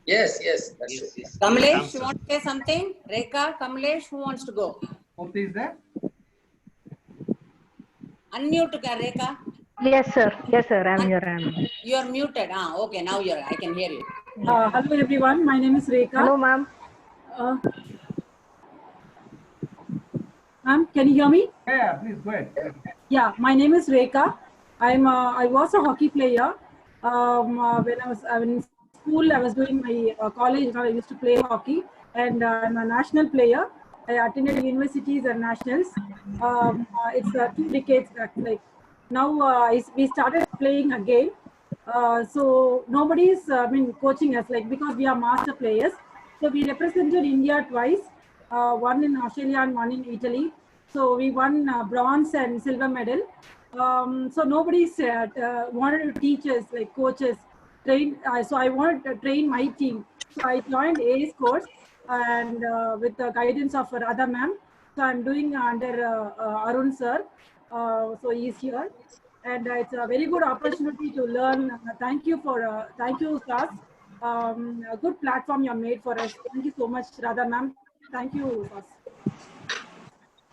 Yes, that's yes, it. yes. Kamlesh, you want to say something? Rekha, Kamlesh, who wants to go? Murthy is there? Unmute, Rekha. Yes, sir. Yes, sir. I'm here. You are muted. Okay, now I can hear you. Hello, everyone. My name is Rekha. Hello, ma'am. Ma'am, can you hear me? Yeah, please go ahead. Yeah, my name is Rekha. I was a hockey player. When I was in school, I was doing my college. I used to play hockey, and I'm a national player. I attended universities and nationals. It's 2 decades back. Like now, we started playing again. So nobody's coaching us, like, because we are master players. So we represented India twice, one in Australia and one in Italy. So we won bronze and silver medal. So nobody's wanted to teach us, like coaches, train. So I wanted to train my team. So I joined ACE course, and with the guidance of Radha ma'am. I'm doing under Arun sir. So he's here, and it's a very good opportunity to learn. Thank you, Sas. A good platform you have made for us. Thank you so much, Radha ma'am. Thank you, Sas.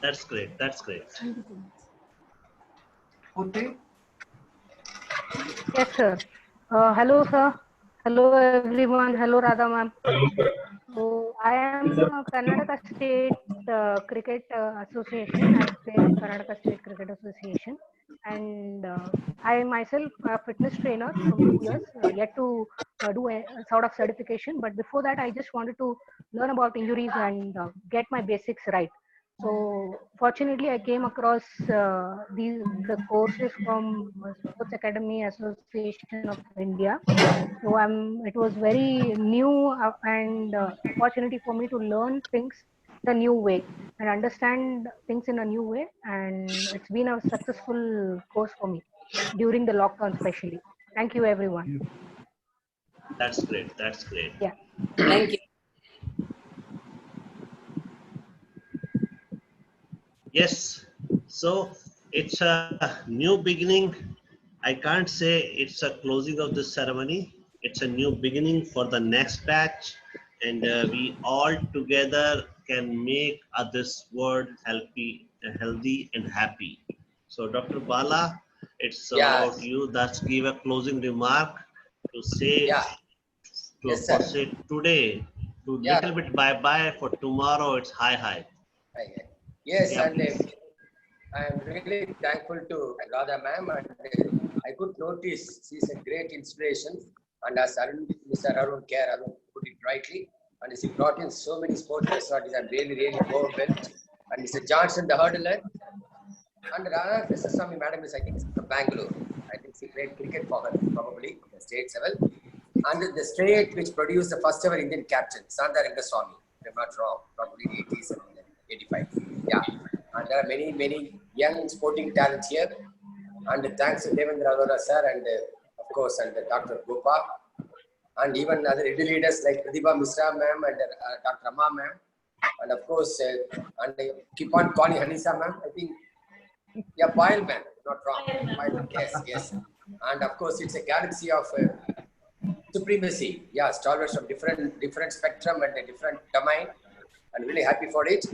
That's great. That's great. Thank you so much. Okay. Yes, sir. Hello, sir. Hello, everyone. Hello, Radha ma'am. So I am Karnataka State Cricket Association. I play in Karnataka State Cricket Association, and I myself a fitness trainer from 2 years. Yet to do a sort of certification, but before that, I just wanted to learn about injuries and get my basics right. So fortunately, I came across the courses from Sports Academy Association of India. So it was very new and opportunity for me to learn things the new way and understand things in a new way. And it's been a successful course for me during the lockdown, especially. Thank you, everyone. That's great. That's great. Yeah. Thank you. Yes. So it's a new beginning. I can't say it's a closing of this ceremony. It's a new beginning for the next batch, and we all together can make this world healthy and happy. So, Dr. Bala, it's about you. That's give a closing remark to say say today to little bit bye bye for tomorrow. It's hi. Yes, Yeah, and I am really thankful to Radha ma'am, and I could notice she's a great inspiration. And as Mr. Arun put it rightly, and she brought in so many sports personalities, I'm really overwhelmed. And Mr. Johnson, the hurdler, and Radha Krishnaswamy madam is, I think, from Bangalore. I think she played cricket for her, probably, the state level. And the state which produced the first ever Indian captain, Sanda Rangaswamy, if I'm not wrong, probably in the 80s and 85. Yeah. And there are many young sporting talents here. And thanks to Devendra Arora sir and of course and Dr. Gopa and even other edu leaders like Pratibha Misra ma'am and Dr. Amma ma'am, and of course and keep on calling Hanisa ma'am. I think Payal ma'am, not wrong. Payal, yes. And of course it's a galaxy of supremacy. Yeah, stalwarts of different spectrum and a different domain. I'm really happy for it.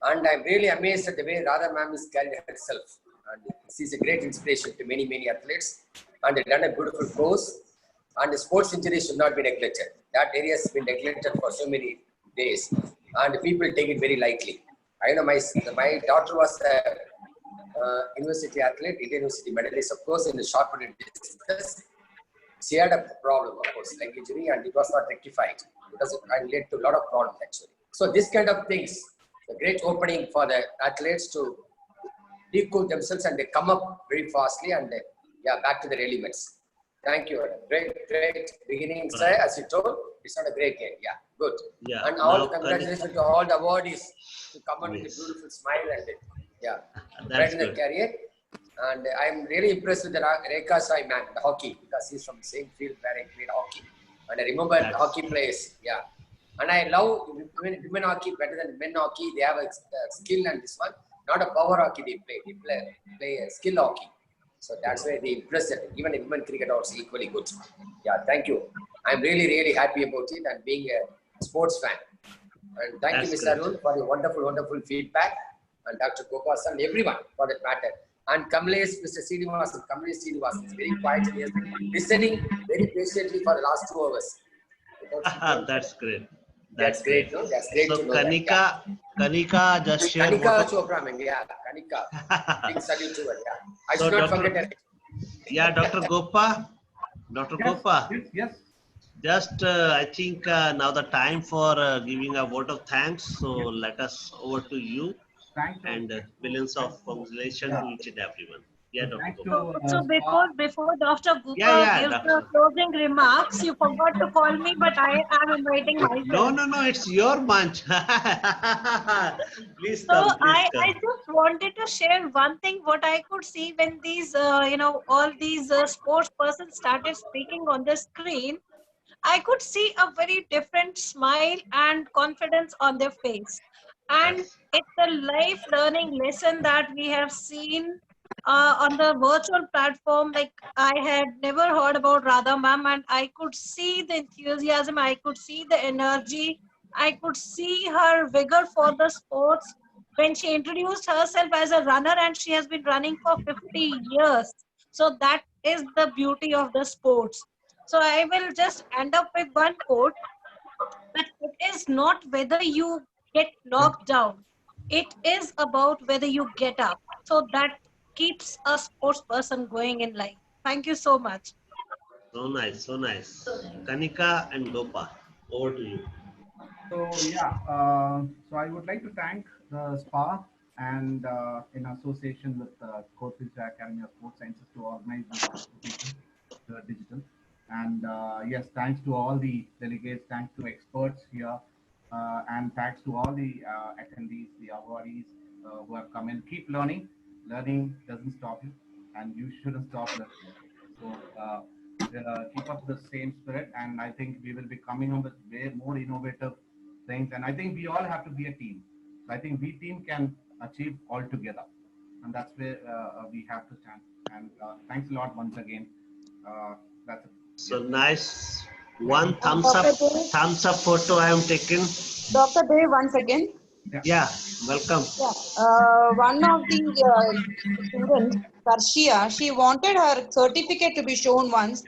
And I'm really amazed at the way Radha ma'am is carried herself. And she's a great inspiration to many athletes. And they've done a beautiful course. And the sports injuries should not be neglected. That area has been neglected for so many days. And people take it very lightly. I know my daughter was a university athlete, Indian University medalist, of course, in the short put distance. She had a problem, of course, leg injury, and it was not rectified because it led to a lot of problems actually. So this kind of things, a great opening for the athletes to recool themselves, and they come up very fastly and back to their elements. Thank you. Great beginning, sir. As you told, it's not a great game. Yeah, good. Yeah. And all congratulations to all the awardees to come on with a beautiful smile and right in their career. And I'm really impressed with the Rekha Sai man, the hockey, because he's from the same field where I played hockey. And I remember hockey players. Yeah. And I love women hockey better than men hockey. They have a skill, and this one, not a power hockey they play. They play a skill hockey. So that's why they impress it. Even in women cricket also equally good. Yeah, thank you. I'm really happy about it and being a sports fan. And thank you, Mr. Arun, for your wonderful feedback. And Dr. Gopasan, everyone for that matter. And Kamlesh, Mr. Srinivasan, is very quiet and he has been listening very patiently for the last 2 hours. That's great. That's great. No? That's great so to know. Kanika just shared. Kanika Chopra, Kanika. Big salute to her. Yeah. I should not forget that. Yeah, Dr. Gopa. Yes. Just, I think now the time for giving a vote of thanks. So let us over to you. And billions of congratulations to each and everyone. Yeah, Dr. Gopa. So before Dr. Gopa gives the closing remarks, you forgot to call me, but I am inviting myself. No, it's your bunch. Please come. I just wanted to share one thing. What I could see when these, all these sports persons started speaking on the screen, I could see a very different smile and confidence on their face. And it's a life learning lesson that we have seen on the virtual platform. Like, I had never heard about Radha ma'am, and I could see the enthusiasm, I could see the energy, I could see her vigor for the sports when she introduced herself as a runner, and she has been running for 50 years. So that is the beauty of the sports. So I will just end up with one quote, that it is not whether you get knocked down, it is about whether you get up. So that keeps a sports person going in life. Thank you so much. So nice, so nice. Kanika and Gopa, over to you. So yeah, so I would like to thank the SPA and in association with Coach Academy of Sports Sciences to organize this competition, the digital. And yes, thanks to all the delegates, thanks to experts here, and thanks to all the attendees, the awardees who have come in. Keep learning. Learning doesn't stop you, and you shouldn't stop learning. So keep up the same spirit, and I think we will be coming up with way more innovative things. And I think we all have to be a team. So I think we team can achieve all together, and that's where we have to stand. And thanks a lot once again. That's it. So nice. One thumbs up photo I am taking. Dr. Dev, once again. Yeah, welcome. Yeah. One of the students, Karshia, she wanted her certificate to be shown once.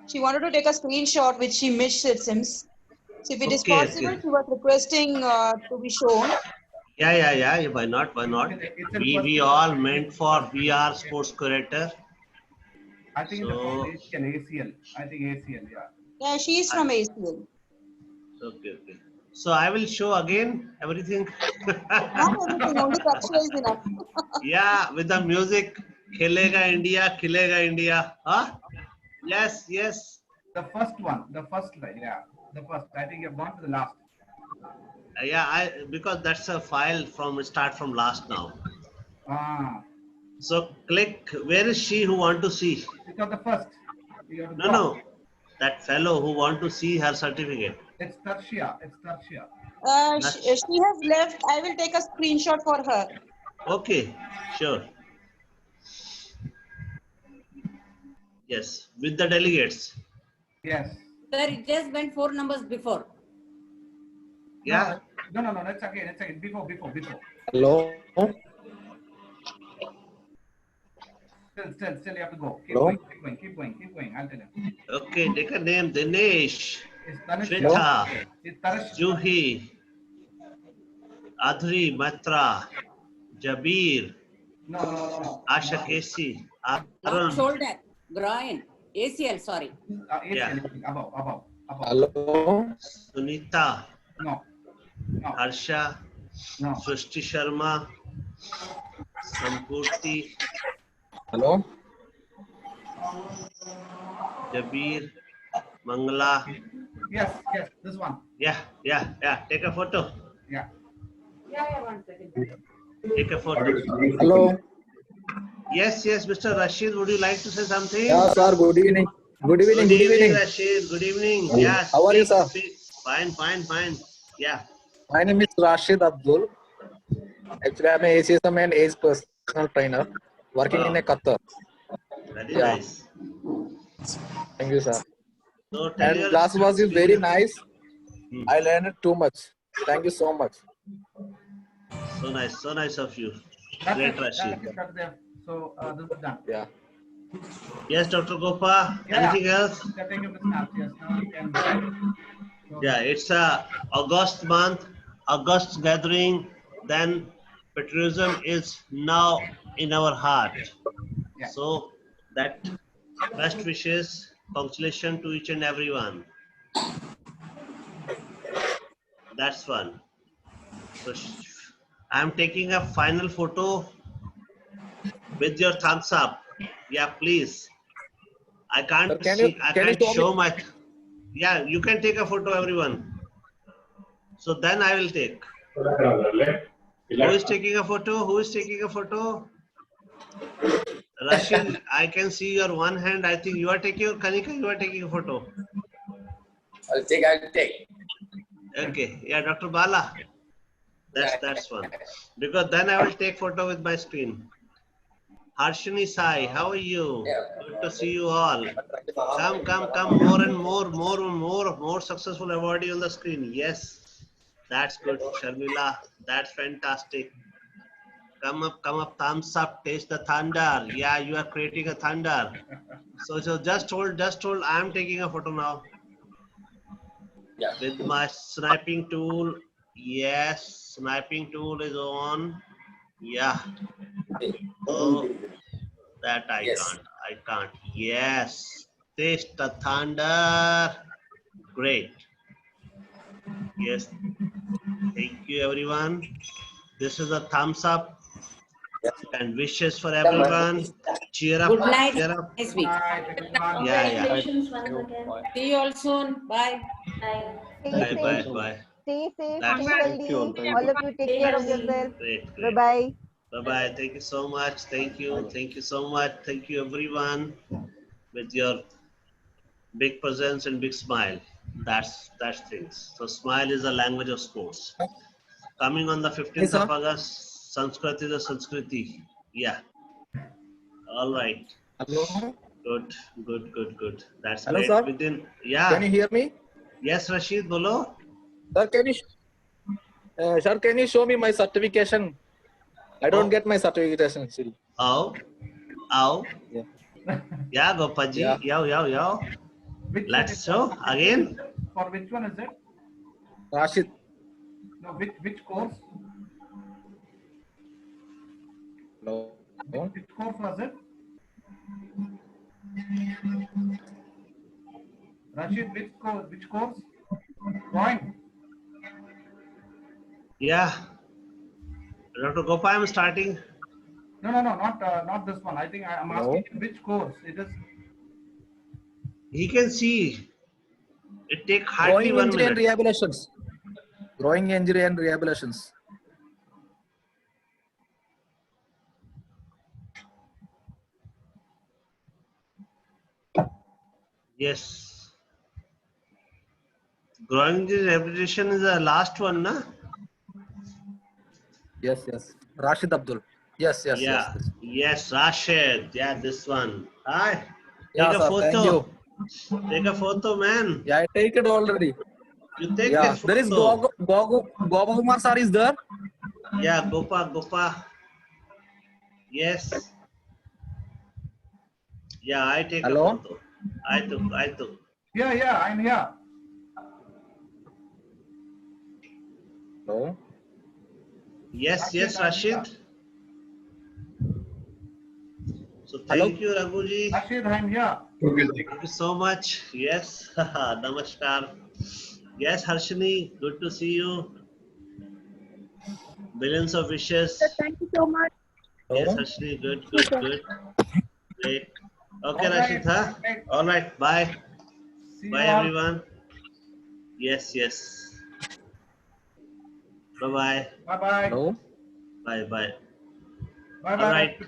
She wanted to take a screenshot, which she missed, it seems. So if it is possible, she was requesting to be shown. Yeah. Why not? Why not? We all meant for VR sports curator. I think so, ACL. I think ACL, yeah. Yeah, she is from ACL. Okay. So I will show again everything. Not everything, only Karshia is enough. Yeah, with the music, Khilega India, Khilega India. Huh? Yes. The first one, the first line, yeah. The first. I think you've gone to the last. Yeah, because that's a file start from last now. So click, where is she who want to see? It's on the first. No. That fellow who want to see her certificate. It's Karshia. She has left. I will take a screenshot for her. Okay, sure. Yes, with the delegates. Yes. Sir, it just went 4 numbers before. Yeah. No. It's again. Before. Hello. Still, you have to go. Keep going. I'll tell you. Okay, take a name. Dinesh, It's Shweta, Juhi, Adri, Matra, Jabir, No. Asha Kesi, Not Arun. shoulder, groin, ACL, sorry. Yeah. Above. Hello. Sunita, No. Harsha, No. Srishti Sharma, Sampurti, Hello. Jabir, Mangala. Yes, this one. Yeah. Take a photo. Yeah. One second. Take a photo. Hello. Yes, Mr. Rashid, would you like to say something? Yeah, sir. Good evening. Good evening. Rashid. Good evening. Hello. Yeah. How are you, sir? Fine. Yeah. My name is Rashid Abdul. Actually, I'm an ACSM and age personal trainer working in a Qatar. Very nice. Thank you, sir. So And class was very nice. I learned too much. Thank you so much. So nice of you. That's Great, it. Rashid. So this is done. Yeah. Yes, Dr. Gopa. Anything else? They're taking the snaps. Yes. Now you can. Yeah, it's a August month, August gathering. Then patriotism is now in our heart. Yeah. So that best wishes, congratulations to each and everyone. That's one. So I'm taking a final photo with your thumbs up. Yeah, please. I can't Sir, can see. you- I can you can't show show me? my. Yeah, you can take a photo, everyone. So then I will take. Who is taking a photo? Rashid, I can see your one hand. I think you are taking. Kanika, you are taking a photo. I'll take. Okay. Yeah, Dr. Bala. That's one. Because then I will take photo with my screen. Harshini Sai, how are you? Good to see you all. Come, more and more successful awardee on the screen. Yes, that's good. Sharmila, that's fantastic. Come up, thumbs up, taste the thunder. Yeah, you are creating a thunder. So just hold, I'm taking a photo now. With my sniping tool. Yes, sniping tool is on. Yeah. Oh, that I can't. Yes. Taste the thunder. Great. Yes. Thank you, everyone. This is a thumbs up and wishes for everyone. Cheer up. Good night. Cheer up. Nice week. Yeah. Congratulations once again. See you all soon. Bye. Bye. Stay safe, That's stay healthy. All of you take care of yourself. Great. Bye-bye. Bye-bye. Thank you so much. Thank you. Thank you so much. Thank you, everyone, with your big presence and big smile. That's things. So smile is the language of sports. Coming on the 15th of August, Sanskrit is a Sanskriti. Yeah. All right. Hello. Good. That's Hello, great. sir. Yeah. Can you hear me? Yes, Rashid, bolo. Sir, can you show me my certification? I don't get my certification still. Oh. Yeah, Gopaji. Yo. Let's show again. For which one is it? Rashid. No, which course? No. Which course was it? Rashid, which course? Drawing. Yeah. Dr. Gopa, I'm starting. No, not this one. I think I'm asking him which course it is. He can see. It take hardly Growing 1 injury and minute. rehabilitations. Growing injury and rehabilitations. Yes. Growing the rehabilitation is the last one, na? Yes. Rashid Abdul. Yes. Yeah. Yes, Rashid. Yeah, this one. Hi. Yeah, Take a sir, photo. thank you. Take a photo, man. Yeah, I take it already. You take Yeah, a photo. there is Gopa Kumar sir is there. Yeah, Gopa. Yes. Yeah, I take Hello? a photo. I took. Yeah, I'm here. No. Yes, Rashid. So thank you, Raghuji. Rashid, I'm here. Thank you so much. Yes. Namaskar. Yes, Harshini, good to see you. Billions of wishes. Thank you so much. Yes, Harshini, good. Great. Okay, All right. Rashid, huh? All right, bye. See Bye, you all. everyone. Yes. Bye-bye. Bye-bye. No. Bye. Bye-bye. All right.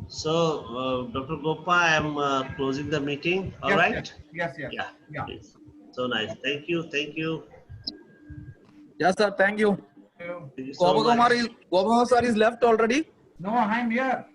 So, Dr. Gopa, I am closing the meeting. All right? Yes. Yeah. Please. So nice. Thank you. Yes, sir. Thank you. Thank you so Gopa much. Kumar sir is left already. No, I'm here.